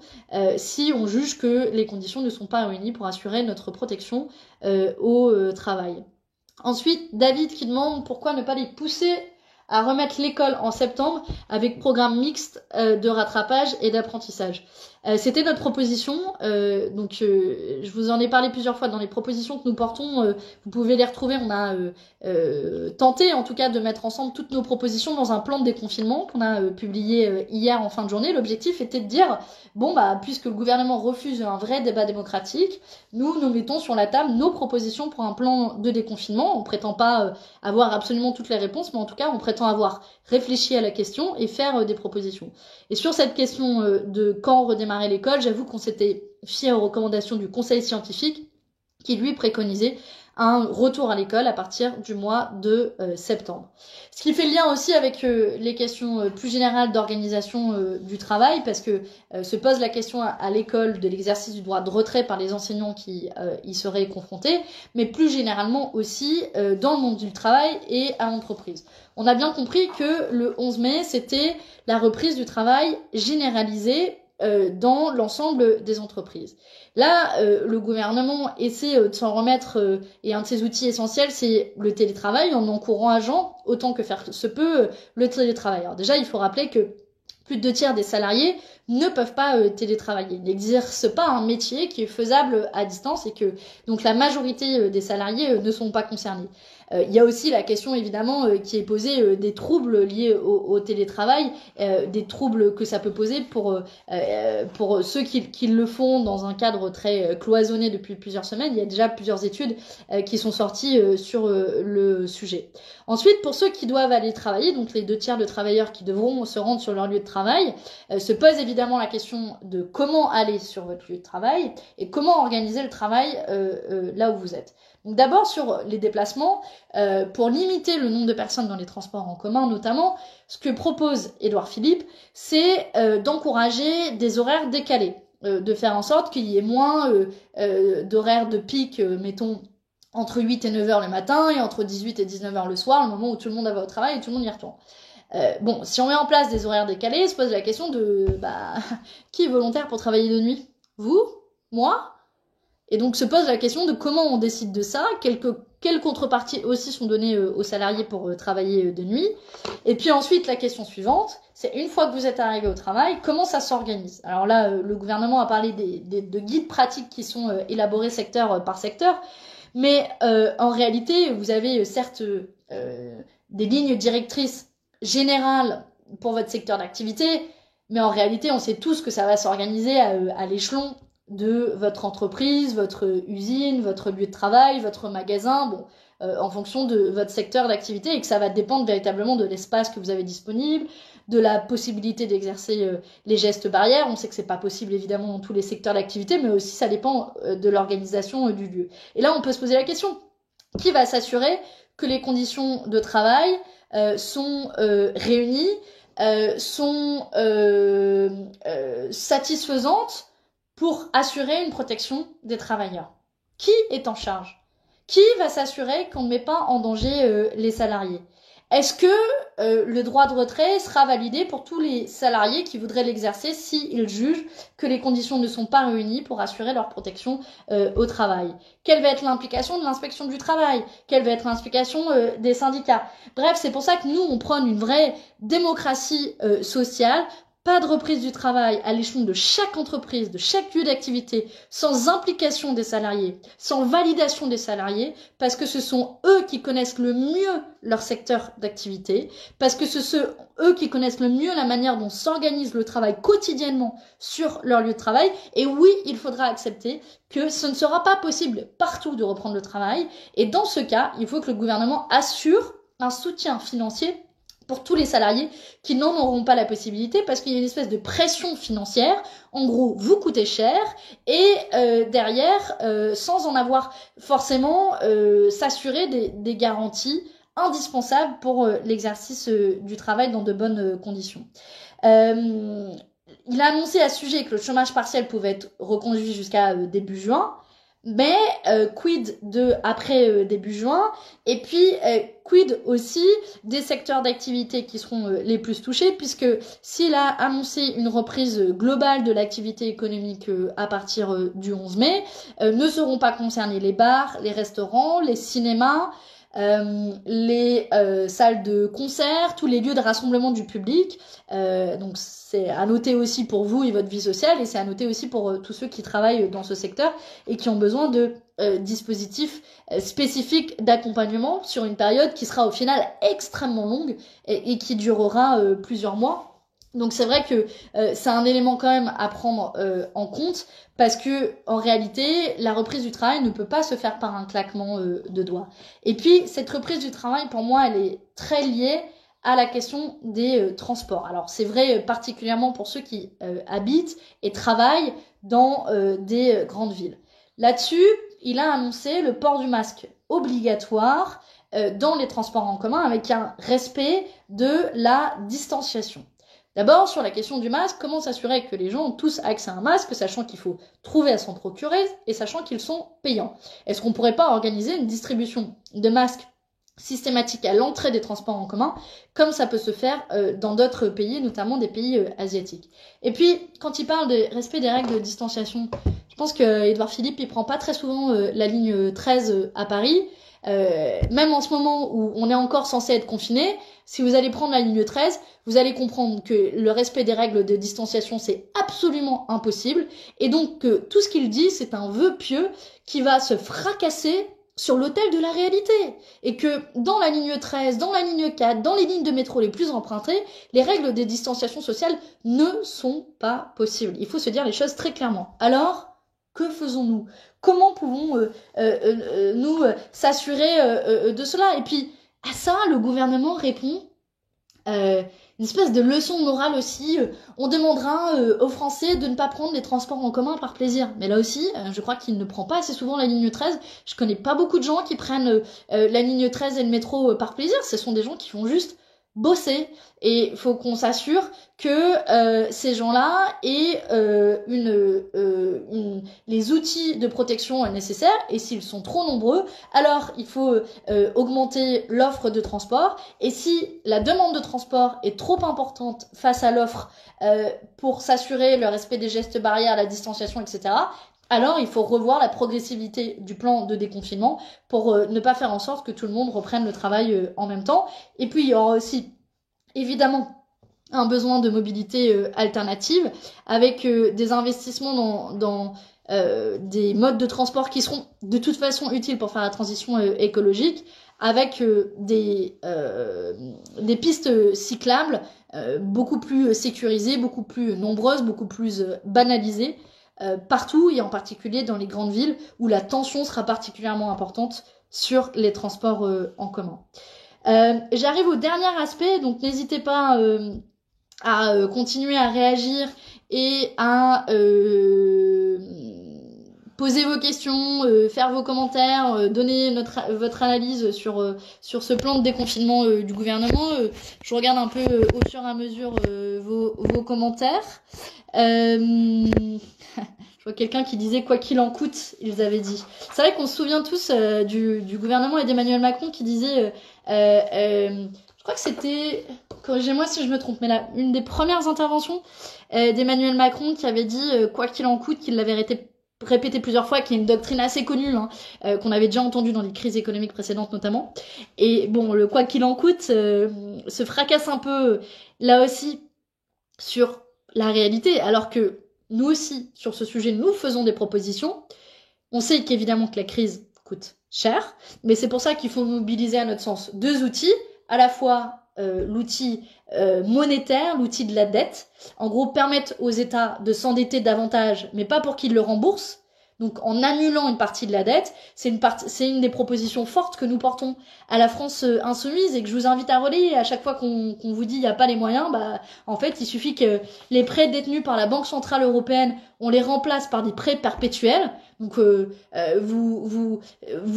si on juge que les conditions ne sont pas réunies pour assurer notre protection au travail. Ensuite, David qui demande pourquoi ne pas les pousser à remettre l'école en septembre avec programme mixte de rattrapage et d'apprentissage. C'était notre proposition, je vous en ai parlé plusieurs fois dans les propositions que nous portons, vous pouvez les retrouver, on a tenté en tout cas de mettre ensemble toutes nos propositions dans un plan de déconfinement qu'on a publié hier en fin de journée. L'objectif était de dire, puisque le gouvernement refuse un vrai débat démocratique, nous mettons sur la table nos propositions pour un plan de déconfinement. On prétend pas avoir absolument toutes les réponses, mais en tout cas on prétend avoir réfléchi à la question et faire des propositions. Et sur cette question de quand redémarrer l'école, j'avoue qu'on s'était fié aux recommandations du conseil scientifique qui lui préconisait un retour à l'école à partir du mois de septembre. Ce qui fait le lien aussi avec les questions plus générales d'organisation du travail, parce que se pose la question à l'école de l'exercice du droit de retrait par les enseignants qui y seraient confrontés, mais plus généralement aussi dans le monde du travail et à l'entreprise. On a bien compris que le 11 mai, c'était la reprise du travail généralisée dans l'ensemble des entreprises. Là, le gouvernement essaie de s'en remettre et un de ses outils essentiels, c'est le télétravail, en encourageant autant que faire se peut le télétravail. Alors déjà, il faut rappeler que plus de 2/3 des salariés ne peuvent pas télétravailler, n'exercent pas un métier qui est faisable à distance et que donc la majorité des salariés ne sont pas concernés. Il y a aussi la question évidemment qui est posée des troubles liés au télétravail, des troubles que ça peut poser pour ceux qui le font dans un cadre très cloisonné depuis plusieurs semaines. Il y a déjà plusieurs études qui sont sorties sur le sujet. Ensuite, pour ceux qui doivent aller travailler, donc les 2/3 de travailleurs qui devront se rendre sur leur lieu de travail, se pose évidemment la question de comment aller sur votre lieu de travail et comment organiser le travail là où vous êtes. Donc d'abord sur les déplacements, pour limiter le nombre de personnes dans les transports en commun notamment, ce que propose Édouard Philippe, c'est d'encourager des horaires décalés, de faire en sorte qu'il y ait moins d'horaires de pic, mettons entre 8 et 9 heures le matin et entre 18 et 19 heures le soir, le moment où tout le monde va au travail et tout le monde y retourne. Si on met en place des horaires décalés, se pose la question de qui est volontaire pour travailler de nuit? Vous? Moi? Et donc se pose la question de comment on décide de ça, quelles contreparties aussi sont données aux salariés pour travailler de nuit. Et puis ensuite, la question suivante, c'est une fois que vous êtes arrivé au travail, comment ça s'organise? Alors là, le gouvernement a parlé de guides pratiques qui sont élaborés secteur par secteur, mais en réalité, vous avez certes des lignes directrices générales pour votre secteur d'activité, mais en réalité, on sait tous que ça va s'organiser à l'échelon de votre entreprise, votre usine, votre lieu de travail, votre magasin, en fonction de votre secteur d'activité, et que ça va dépendre véritablement de l'espace que vous avez disponible, de la possibilité d'exercer les gestes barrières. On sait que c'est pas possible évidemment dans tous les secteurs d'activité, mais aussi ça dépend de l'organisation du lieu. Et là, on peut se poser la question, qui va s'assurer que les conditions de travail sont réunies, sont satisfaisantes pour assurer une protection des travailleurs? Qui est en charge? Qui va s'assurer qu'on ne met pas en danger les salariés? Est-ce que le droit de retrait sera validé pour tous les salariés qui voudraient l'exercer s'ils jugent que les conditions ne sont pas réunies pour assurer leur protection au travail? Quelle va être l'implication de l'inspection du travail? Quelle va être l'implication des syndicats? Bref, c'est pour ça que nous, on prône une vraie démocratie sociale pas de reprise du travail à l'échelon de chaque entreprise, de chaque lieu d'activité, sans implication des salariés, sans validation des salariés, parce que ce sont eux qui connaissent le mieux leur secteur d'activité, parce que ce sont eux qui connaissent le mieux la manière dont s'organise le travail quotidiennement sur leur lieu de travail. Et oui, il faudra accepter que ce ne sera pas possible partout de reprendre le travail. Et dans ce cas, il faut que le gouvernement assure un soutien financier pour tous les salariés qui n'en auront pas la possibilité, parce qu'il y a une espèce de pression financière. En gros, vous coûtez cher, et derrière, sans en avoir forcément, s'assurer des garanties indispensables pour l'exercice du travail dans de bonnes conditions. Il a annoncé à ce sujet que le chômage partiel pouvait être reconduit jusqu'à début juin. Mais quid de après début juin, et puis quid aussi des secteurs d'activité qui seront les plus touchés, puisque s'il a annoncé une reprise globale de l'activité économique à partir du 11 mai, ne seront pas concernés les bars, les restaurants, les cinémas, les salles de concert, tous les lieux de rassemblement du public. Donc c'est à noter aussi pour vous et votre vie sociale, et c'est à noter aussi pour tous ceux qui travaillent dans ce secteur et qui ont besoin de dispositifs spécifiques d'accompagnement sur une période qui sera au final extrêmement longue et qui durera plusieurs mois. Donc c'est vrai que c'est un élément quand même à prendre en compte, parce que en réalité, la reprise du travail ne peut pas se faire par un claquement de doigts. Et puis cette reprise du travail, pour moi, elle est très liée à la question des transports. Alors c'est vrai particulièrement pour ceux qui habitent et travaillent dans des grandes villes. Là-dessus, il a annoncé le port du masque obligatoire dans les transports en commun, avec un respect de la distanciation. D'abord, sur la question du masque, comment s'assurer que les gens ont tous accès à un masque, sachant qu'il faut trouver à s'en procurer et sachant qu'ils sont payants? Est-ce qu'on pourrait pas organiser une distribution de masques systématique à l'entrée des transports en commun, comme ça peut se faire dans d'autres pays, notamment des pays asiatiques? Et puis, quand il parle de respect des règles de distanciation, je pense que Édouard Philippe, il prend pas très souvent la ligne 13 à Paris. Même en ce moment où on est encore censé être confiné, si vous allez prendre la ligne 13, vous allez comprendre que le respect des règles de distanciation, c'est absolument impossible. Et donc, tout ce qu'il dit, c'est un vœu pieux qui va se fracasser sur l'autel de la réalité. Et que dans la ligne 13, dans la ligne 4, dans les lignes de métro les plus empruntées, les règles de distanciation sociale ne sont pas possibles. Il faut se dire les choses très clairement. Alors, que faisons-nous? Comment pouvons nous s'assurer de cela? Et puis, à ça, le gouvernement répond une espèce de leçon morale aussi. On demandera aux Français de ne pas prendre les transports en commun par plaisir. Mais là aussi, je crois qu'il ne prend pas assez souvent la ligne 13. Je connais pas beaucoup de gens qui prennent la ligne 13 et le métro par plaisir. Ce sont des gens qui font juste bosser. Et il faut qu'on s'assure que ces gens-là aient les outils de protection nécessaires. Et s'ils sont trop nombreux, alors il faut augmenter l'offre de transport. Et si la demande de transport est trop importante face à l'offre pour s'assurer le respect des gestes barrières, la distanciation, etc., alors il faut revoir la progressivité du plan de déconfinement pour ne pas faire en sorte que tout le monde reprenne le travail en même temps. Et puis il y aura aussi évidemment un besoin de mobilité alternative, avec des investissements dans des modes de transport qui seront de toute façon utiles pour faire la transition écologique, avec des pistes cyclables beaucoup plus sécurisées, beaucoup plus nombreuses, beaucoup plus banalisées partout, et en particulier dans les grandes villes où la tension sera particulièrement importante sur les transports en commun. J'arrive au dernier aspect, donc n'hésitez pas à continuer à réagir et à poser vos questions, faire vos commentaires, donner votre analyse sur ce plan de déconfinement du gouvernement. Je regarde un peu au fur et à mesure vos commentaires. Je vois quelqu'un qui disait quoi qu'il en coûte, ils avaient dit. C'est vrai qu'on se souvient tous du gouvernement et d'Emmanuel Macron qui disait, je crois que c'était, corrigez-moi si je me trompe, mais là, une des premières interventions d'Emmanuel Macron qui avait dit quoi qu'il en coûte, qu'il l'avait répété plusieurs fois, qui est une doctrine assez connue, qu'on avait déjà entendue dans les crises économiques précédentes notamment. Et bon, le quoi qu'il en coûte se fracasse un peu là aussi sur la réalité. Alors que nous aussi, sur ce sujet, nous faisons des propositions. On sait qu'évidemment que la crise coûte cher, mais c'est pour ça qu'il faut mobiliser à notre sens deux outils, à la fois l'outil monétaire, l'outil de la dette, en gros permettre aux États de s'endetter davantage, mais pas pour qu'ils le remboursent. Donc en annulant une partie de la dette, c'est une des propositions fortes que nous portons à la France insoumise et que je vous invite à relayer. À chaque fois qu'on vous dit il n'y a pas les moyens, bah en fait il suffit que les prêts détenus par la Banque Centrale Européenne, on les remplace par des prêts perpétuels. Donc vous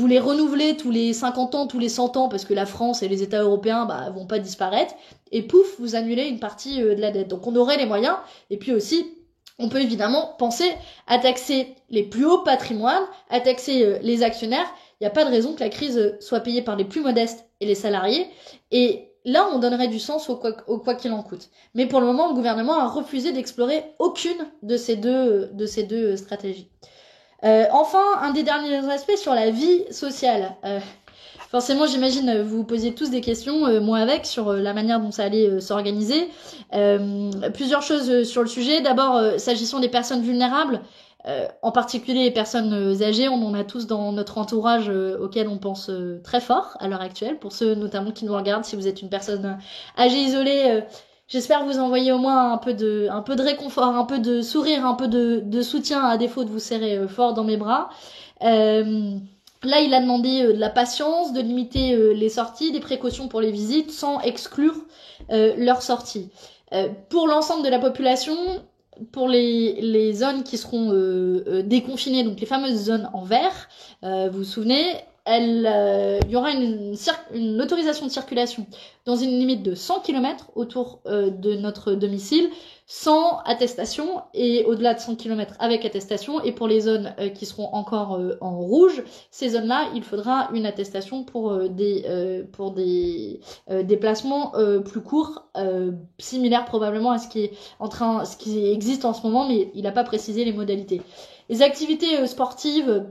les renouvelez tous les 50 ans, tous les 100 ans, parce que la France et les États européens bah, vont pas disparaître. Et pouf, vous annulez une partie de la dette. Donc on aurait les moyens. Et puis aussi, on peut évidemment penser à taxer les plus hauts patrimoines, à taxer les actionnaires. Il n'y a pas de raison que la crise soit payée par les plus modestes et les salariés. Et là, on donnerait du sens au quoi qu'il en coûte. Mais pour le moment, le gouvernement a refusé d'explorer aucune de ces deux stratégies. Enfin, un des derniers aspects sur la vie sociale. Forcément, j'imagine, vous vous posiez tous des questions, moi avec, sur la manière dont ça allait s'organiser. Plusieurs choses sur le sujet. D'abord, s'agissant des personnes vulnérables, en particulier les personnes âgées, on en a tous dans notre entourage auquel on pense très fort à l'heure actuelle. Pour ceux notamment qui nous regardent, si vous êtes une personne âgée isolée, j'espère vous envoyer au moins un peu de réconfort, un peu de sourire, un peu de soutien à défaut de vous serrer fort dans mes bras. Là, il a demandé de la patience, de limiter les sorties, des précautions pour les visites, sans exclure leurs sorties. Pour l'ensemble de la population, pour les zones qui seront déconfinées, donc les fameuses zones en vert, vous vous souvenez, il y aura une autorisation de circulation dans une limite de 100 km autour de notre domicile, sans attestation, et au-delà de 100 km avec attestation. Et pour les zones qui seront encore en rouge, ces zones-là, il faudra une attestation pour des déplacements plus courts, similaires probablement à ce qui existe en ce moment, mais il n'a pas précisé les modalités. Les activités sportives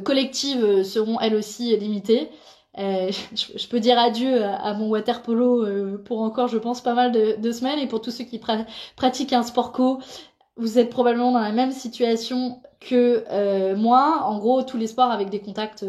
collectives seront elles aussi limitées. Je peux dire adieu à mon water polo pour encore, je pense, pas mal de semaines. Et pour tous ceux qui pratiquent un sport co, vous êtes probablement dans la même situation que moi. En gros, tous les sports avec des contacts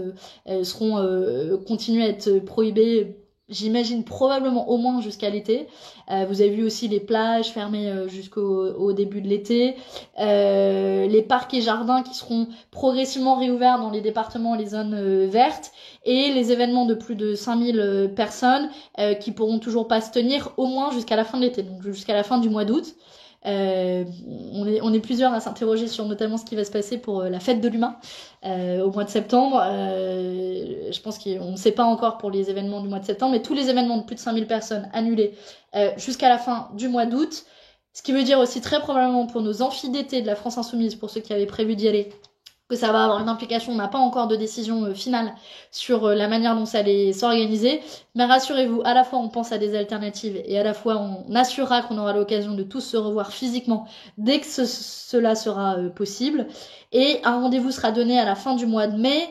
seront continuer à être prohibés. J'imagine probablement au moins jusqu'à l'été. Vous avez vu aussi les plages fermées jusqu'au début de l'été. Les parcs et jardins qui seront progressivement réouverts dans les départements et les zones vertes. Et les événements de plus de 5000 personnes qui pourront toujours pas se tenir au moins jusqu'à la fin de l'été, donc jusqu'à la fin du mois d'août. On est plusieurs à s'interroger sur notamment ce qui va se passer pour la fête de l'humain au mois de septembre. Je pense qu'on ne sait pas encore pour les événements du mois de septembre, mais tous les événements de plus de 5000 personnes annulés jusqu'à la fin du mois d'août. Ce qui veut dire aussi très probablement pour nos amphis d'été de la France Insoumise, pour ceux qui avaient prévu d'y aller, que ça va avoir une implication. On n'a pas encore de décision finale sur la manière dont ça allait s'organiser. Mais rassurez-vous, à la fois on pense à des alternatives et à la fois on assurera qu'on aura l'occasion de tous se revoir physiquement dès que cela sera possible. Et un rendez-vous sera donné à la fin du mois de mai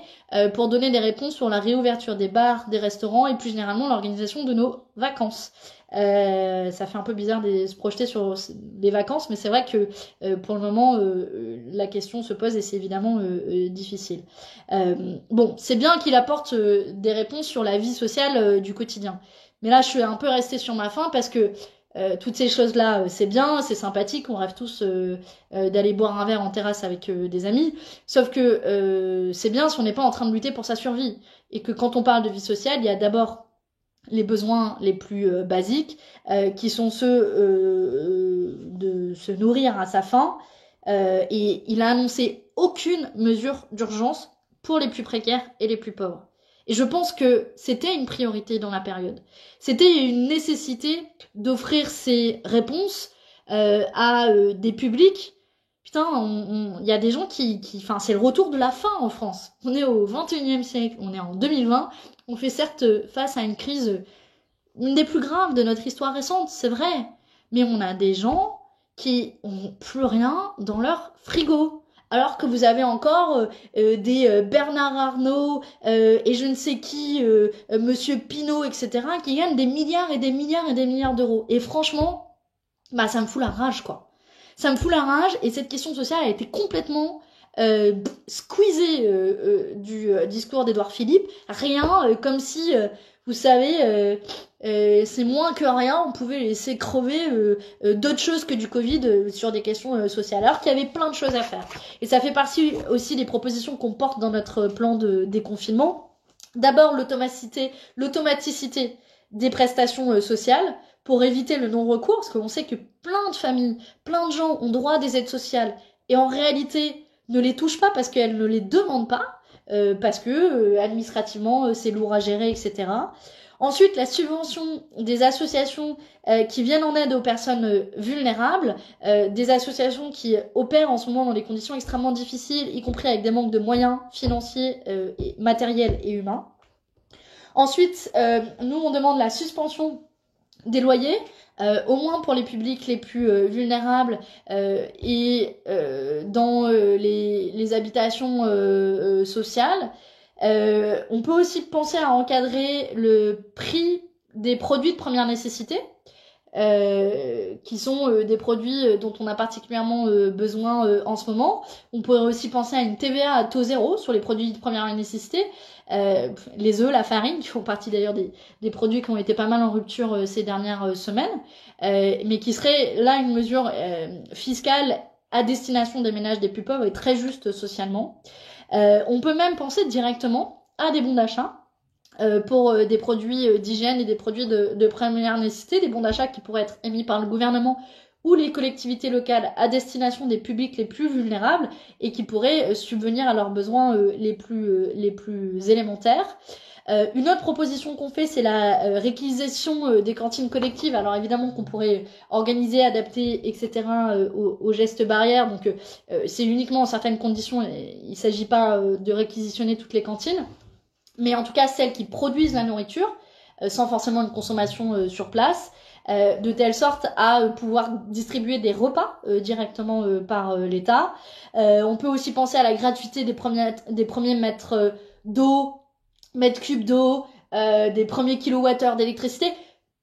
pour donner des réponses sur la réouverture des bars, des restaurants et plus généralement l'organisation de nos vacances. Ça fait un peu bizarre de se projeter sur les vacances, mais c'est vrai que pour le moment la question se pose et c'est évidemment difficile. Bon, c'est bien qu'il apporte des réponses sur la vie sociale du quotidien, mais là je suis un peu restée sur ma faim parce que toutes ces choses-là, c'est bien, c'est sympathique, on rêve tous d'aller boire un verre en terrasse avec des amis, sauf que c'est bien si on n'est pas en train de lutter pour sa survie, et que quand on parle de vie sociale, il y a d'abord les besoins les plus basiques, qui sont ceux de se nourrir à sa faim, et il a annoncé aucune mesure d'urgence pour les plus précaires et les plus pauvres. Et je pense que c'était une priorité dans la période. C'était une nécessité d'offrir ces réponses à des publics. Putain, il y a des gens enfin, c'est le retour de la faim en France. On est au 21e siècle, on est en 2020. On fait certes face à une crise, une des plus graves de notre histoire récente, c'est vrai. Mais on a des gens qui ont plus rien dans leur frigo. Alors que vous avez encore des Bernard Arnault et je ne sais qui, Monsieur Pinault, etc., qui gagnent des milliards et des milliards et des milliards d'euros. Et franchement, bah ça me fout la rage, quoi. Ça me fout la rage, et cette question sociale a été complètement squeezée du discours d'Édouard Philippe. Rien, comme si, vous savez, c'est moins que rien, on pouvait laisser crever d'autres choses que du Covid sur des questions sociales, alors qu'il y avait plein de choses à faire. Et ça fait partie aussi des propositions qu'on porte dans notre plan de déconfinement. D'abord, l'automaticité des prestations sociales, pour éviter le non-recours, parce qu'on sait que plein de familles, plein de gens ont droit à des aides sociales et en réalité ne les touchent pas parce qu'elles ne les demandent pas, parce que administrativement c'est lourd à gérer, etc. Ensuite, la subvention des associations qui viennent en aide aux personnes vulnérables, des associations qui opèrent en ce moment dans des conditions extrêmement difficiles, y compris avec des manques de moyens financiers, matériels et humains. Ensuite, nous on demande la suspension des loyers, au moins pour les publics les plus vulnérables et dans les habitations sociales. On peut aussi penser à encadrer le prix des produits de première nécessité, qui sont des produits dont on a particulièrement besoin en ce moment. On pourrait aussi penser à une TVA à taux zéro sur les produits de première nécessité, les œufs, la farine, qui font partie d'ailleurs des produits qui ont été pas mal en rupture ces dernières semaines, mais qui serait là une mesure fiscale à destination des ménages des plus pauvres et très juste socialement. On peut même penser directement à des bons d'achat pour des produits d'hygiène et des produits de première nécessité, des bons d'achat qui pourraient être émis par le gouvernement ou les collectivités locales à destination des publics les plus vulnérables et qui pourraient subvenir à leurs besoins les plus élémentaires. Une autre proposition qu'on fait, c'est la réquisition des cantines collectives. Alors évidemment qu'on pourrait organiser, adapter, etc. Aux gestes barrières. Donc c'est uniquement en certaines conditions. Il ne s'agit pas de réquisitionner toutes les cantines, mais en tout cas celles qui produisent la nourriture, sans forcément une consommation sur place, de telle sorte à pouvoir distribuer des repas directement par l'État. On peut aussi penser à la gratuité des premiers mètres d'eau, mètres cubes d'eau, des premiers kilowattheures d'électricité.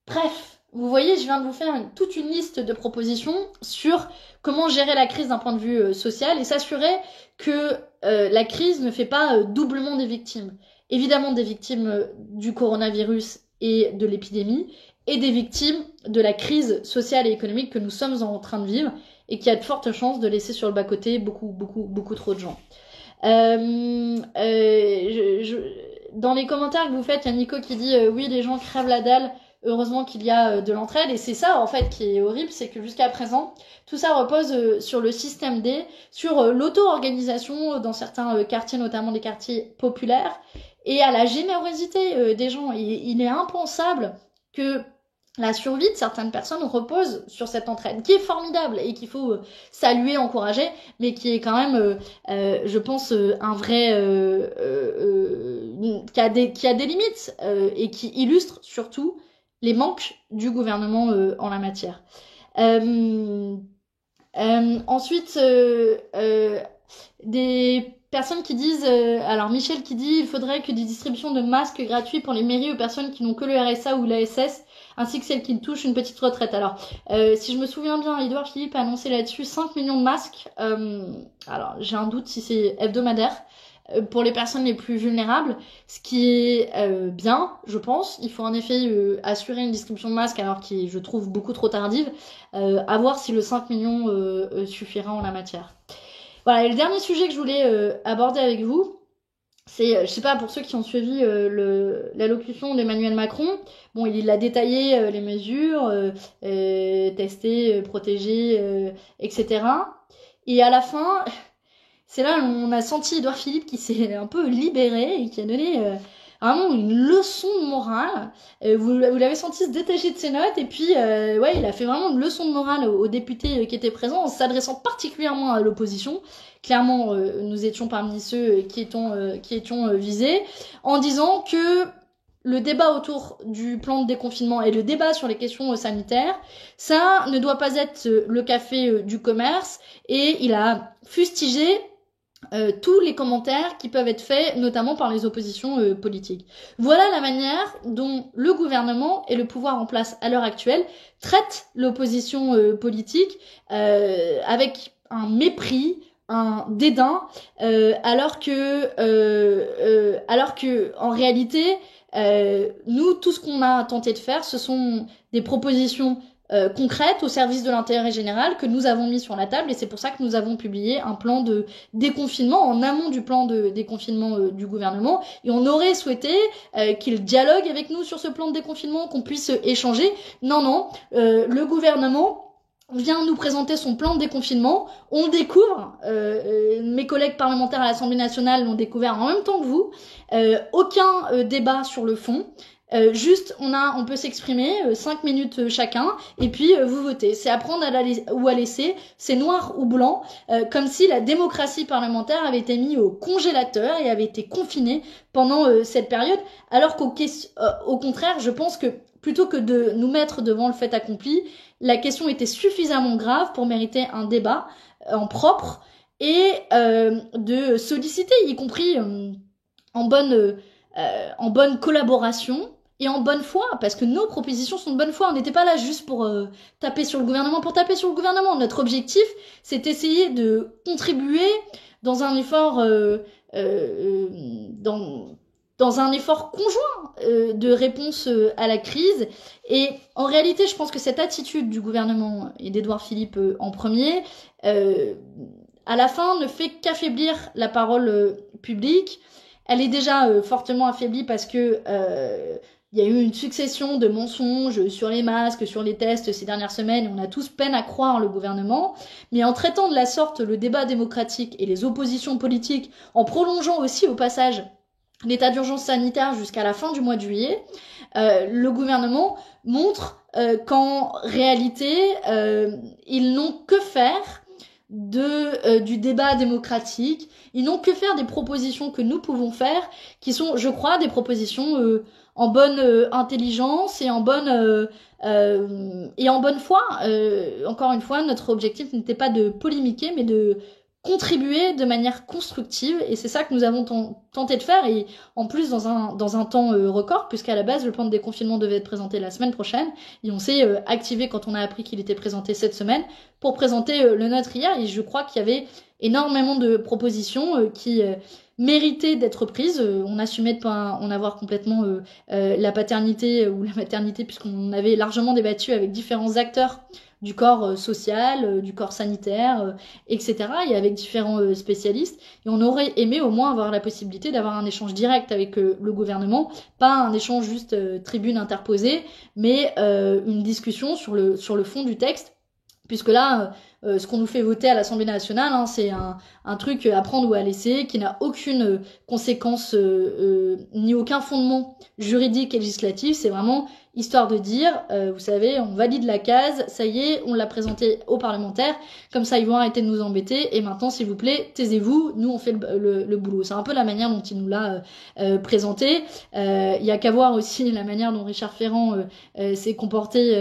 Bref, vous voyez, je viens de vous faire toute une liste de propositions sur comment gérer la crise d'un point de vue social et s'assurer que la crise ne fait pas doublement des victimes. Évidemment des victimes du coronavirus et de l'épidémie, et des victimes de la crise sociale et économique que nous sommes en train de vivre et qui a de fortes chances de laisser sur le bas-côté beaucoup trop de gens. Dans les commentaires que vous faites, il y a Nico qui dit oui, les gens crèvent la dalle, heureusement qu'il y a de l'entraide. Et c'est ça en fait qui est horrible, c'est que jusqu'à présent, tout ça repose sur le système D, sur l'auto-organisation dans certains quartiers, notamment des quartiers populaires, et à la générosité des gens. Il est impensable que la survie de certaines personnes repose sur cette entraide, qui est formidable et qu'il faut saluer, encourager, mais qui est quand même, je pense, un vrai... qui a des limites et qui illustre surtout les manques du gouvernement en la matière. Ensuite, des personnes qui disent, alors Michel qui dit, il faudrait que des distributions de masques gratuits pour les mairies aux personnes qui n'ont que le RSA ou l'ASS, ainsi que celles qui touchent une petite retraite. Alors, si je me souviens bien, Édouard Philippe a annoncé là-dessus 5 millions de masques. Alors, j'ai un doute si c'est hebdomadaire. Pour les personnes les plus vulnérables, ce qui est bien, je pense. Il faut en effet assurer une distribution de masques, alors qui est, je trouve, beaucoup trop tardive. À voir si le 5 millions suffira en la matière. Voilà, et le dernier sujet que je voulais aborder avec vous, c'est, je sais pas, pour ceux qui ont suivi l'allocution d'Emmanuel Macron, bon, il a détaillé les mesures, tester, protéger, etc. Et à la fin, c'est là où on a senti Édouard Philippe qui s'est un peu libéré et qui a donné vraiment une leçon de morale. Vous l'avez senti se détacher de ses notes et puis ouais, il a fait vraiment une leçon de morale aux députés qui étaient présents en s'adressant particulièrement à l'opposition. Clairement, nous étions parmi ceux qui étions visés, en disant que le débat autour du plan de déconfinement et le débat sur les questions sanitaires, ça ne doit pas être le café du commerce, et il a fustigé tous les commentaires qui peuvent être faits, notamment par les oppositions politiques. Voilà la manière dont le gouvernement et le pouvoir en place à l'heure actuelle traitent l'opposition politique avec un mépris, un dédain, alors que en réalité, nous, tout ce qu'on a tenté de faire, ce sont des propositions concrètes au service de l'intérêt général que nous avons mis sur la table, et c'est pour ça que nous avons publié un plan de déconfinement en amont du plan de déconfinement du gouvernement, et on aurait souhaité qu'il dialogue avec nous sur ce plan de déconfinement, qu'on puisse échanger. Non, le gouvernement vient nous présenter son plan de déconfinement, on découvre, mes collègues parlementaires à l'Assemblée nationale l'ont découvert en même temps que vous, aucun débat sur le fond. Juste, on peut s'exprimer 5 minutes chacun, et puis vous votez. C'est à prendre ou à laisser, c'est noir ou blanc, comme si la démocratie parlementaire avait été mise au congélateur et avait été confinée pendant cette période, alors au contraire, je pense que plutôt que de nous mettre devant le fait accompli, la question était suffisamment grave pour mériter un débat en propre et de solliciter, y compris en bonne collaboration et en bonne foi, parce que nos propositions sont de bonne foi. On n'était pas là juste pour taper sur le gouvernement pour taper sur le gouvernement. Notre objectif, c'est essayer de contribuer dans un effort dans un effort conjoint de réponse à la crise. Et en réalité, je pense que cette attitude du gouvernement et d'Édouard Philippe en premier, à la fin, ne fait qu'affaiblir la parole publique. Elle est déjà fortement affaiblie parce que il y a eu une succession de mensonges sur les masques, sur les tests ces dernières semaines, et on a tous peine à croire le gouvernement. Mais en traitant de la sorte le débat démocratique et les oppositions politiques, en prolongeant aussi au passage l'état d'urgence sanitaire jusqu'à la fin du mois de juillet, le gouvernement montre qu'en réalité, ils n'ont que faire du débat démocratique, ils n'ont que faire des propositions que nous pouvons faire, qui sont, je crois, des propositions en bonne intelligence et en bonne foi. Encore une fois, notre objectif n'était pas de polémiquer, mais de contribuer de manière constructive, et c'est ça que nous avons tenté de faire, et en plus dans un temps record, puisqu'à la base le plan de déconfinement devait être présenté la semaine prochaine, et on s'est activé quand on a appris qu'il était présenté cette semaine pour présenter le nôtre hier, et je crois qu'il y avait énormément de propositions qui méritaient d'être prises. On assumait de pas en avoir complètement la paternité ou la maternité, puisqu'on avait largement débattu avec différents acteurs du corps social, du corps sanitaire, etc. et avec différents spécialistes. Et on aurait aimé au moins avoir la possibilité d'avoir un échange direct avec le gouvernement, pas un échange juste tribune interposée, mais une discussion sur le fond du texte. Puisque là, ce qu'on nous fait voter à l'Assemblée nationale, hein, c'est un truc à prendre ou à laisser, qui n'a aucune conséquence ni aucun fondement juridique et législatif. C'est vraiment histoire de dire, vous savez, on valide la case, ça y est, on l'a présenté aux parlementaires, comme ça ils vont arrêter de nous embêter, et maintenant s'il vous plaît, taisez-vous, nous on fait le boulot. C'est un peu la manière dont il nous l'a présenté. Il y a qu'à voir aussi la manière dont Richard Ferrand s'est comporté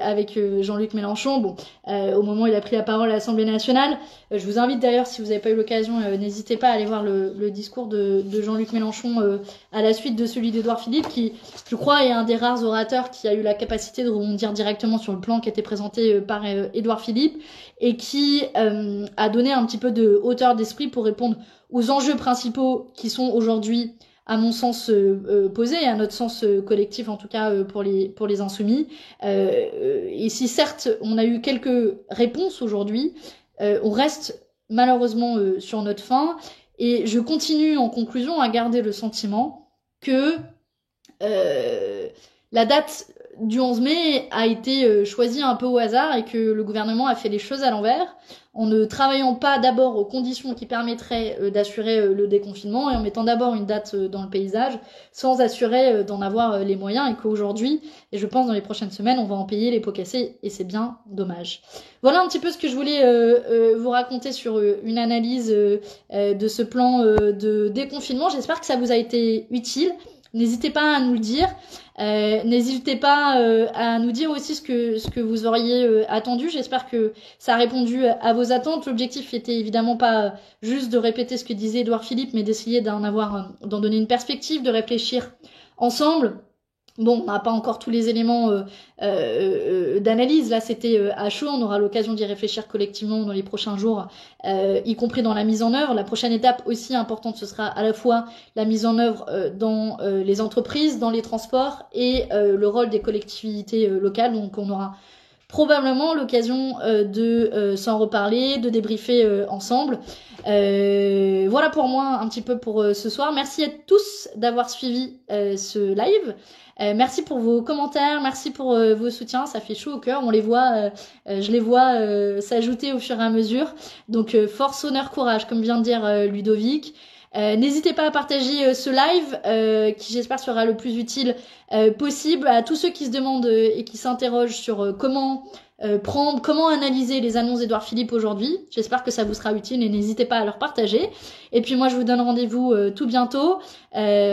avec Jean-Luc Mélenchon. Bon, au moment où il a pris la parole à l'Assemblée nationale, je vous invite d'ailleurs, si vous n'avez pas eu l'occasion, n'hésitez pas à aller voir le discours de Jean-Luc Mélenchon à la suite de celui d'Édouard Philippe, qui, je crois, est un des rares orateurs qui a eu la capacité de rebondir directement sur le plan qui a été présenté par Édouard Philippe, et qui a donné un petit peu de hauteur d'esprit pour répondre aux enjeux principaux qui sont aujourd'hui, à mon sens, posés, et à notre sens collectif, en tout cas pour les insoumis. Et si certes on a eu quelques réponses aujourd'hui, on reste malheureusement sur notre faim, et je continue en conclusion à garder le sentiment que la date du 11 mai a été choisie un peu au hasard, et que le gouvernement a fait les choses à l'envers, en ne travaillant pas d'abord aux conditions qui permettraient d'assurer le déconfinement, et en mettant d'abord une date dans le paysage, sans assurer d'en avoir les moyens, et qu'aujourd'hui, et je pense dans les prochaines semaines, on va en payer les pots cassés, et c'est bien dommage. Voilà un petit peu ce que je voulais vous raconter sur une analyse de ce plan de déconfinement. J'espère que ça vous a été utile. n'hésitez pas à nous le dire. N'hésitez pas à nous dire aussi ce que vous auriez attendu. J'espère que ça a répondu à vos attentes. L'objectif était évidemment pas juste de répéter ce que disait Édouard Philippe, mais d'essayer d'en donner une perspective, de réfléchir ensemble. Bon, on n'a pas encore tous les éléments d'analyse. Là, c'était à chaud. On aura l'occasion d'y réfléchir collectivement dans les prochains jours, y compris dans la mise en œuvre. La prochaine étape aussi importante, ce sera à la fois la mise en œuvre dans les entreprises, dans les transports et le rôle des collectivités locales. Donc, on aura probablement l'occasion de s'en reparler, de débriefer ensemble. Voilà pour moi un petit peu pour ce soir. Merci à tous d'avoir suivi ce live. Merci pour vos commentaires, merci pour vos soutiens, ça fait chaud au cœur, on les voit, je les vois s'ajouter au fur et à mesure. Donc force, honneur, courage, comme vient de dire Ludovic. N'hésitez pas à partager ce live qui j'espère sera le plus utile possible à tous ceux qui se demandent et qui s'interrogent sur comment comment analyser les annonces d'Édouard Philippe aujourd'hui. J'espère que ça vous sera utile et n'hésitez pas à leur partager. Et puis moi je vous donne rendez-vous tout bientôt,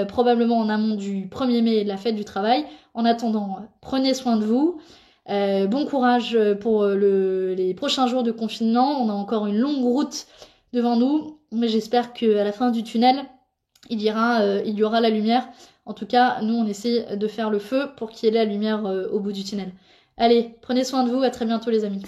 probablement en amont du 1er mai et de la fête du travail. En attendant, prenez soin de vous. Bon courage pour les prochains jours de confinement. On a encore une longue route devant nous, mais j'espère qu'à la fin du tunnel, il y aura la lumière. En tout cas, nous on essaie de faire le feu pour qu'il y ait la lumière au bout du tunnel. Allez, prenez soin de vous, à très bientôt les amis.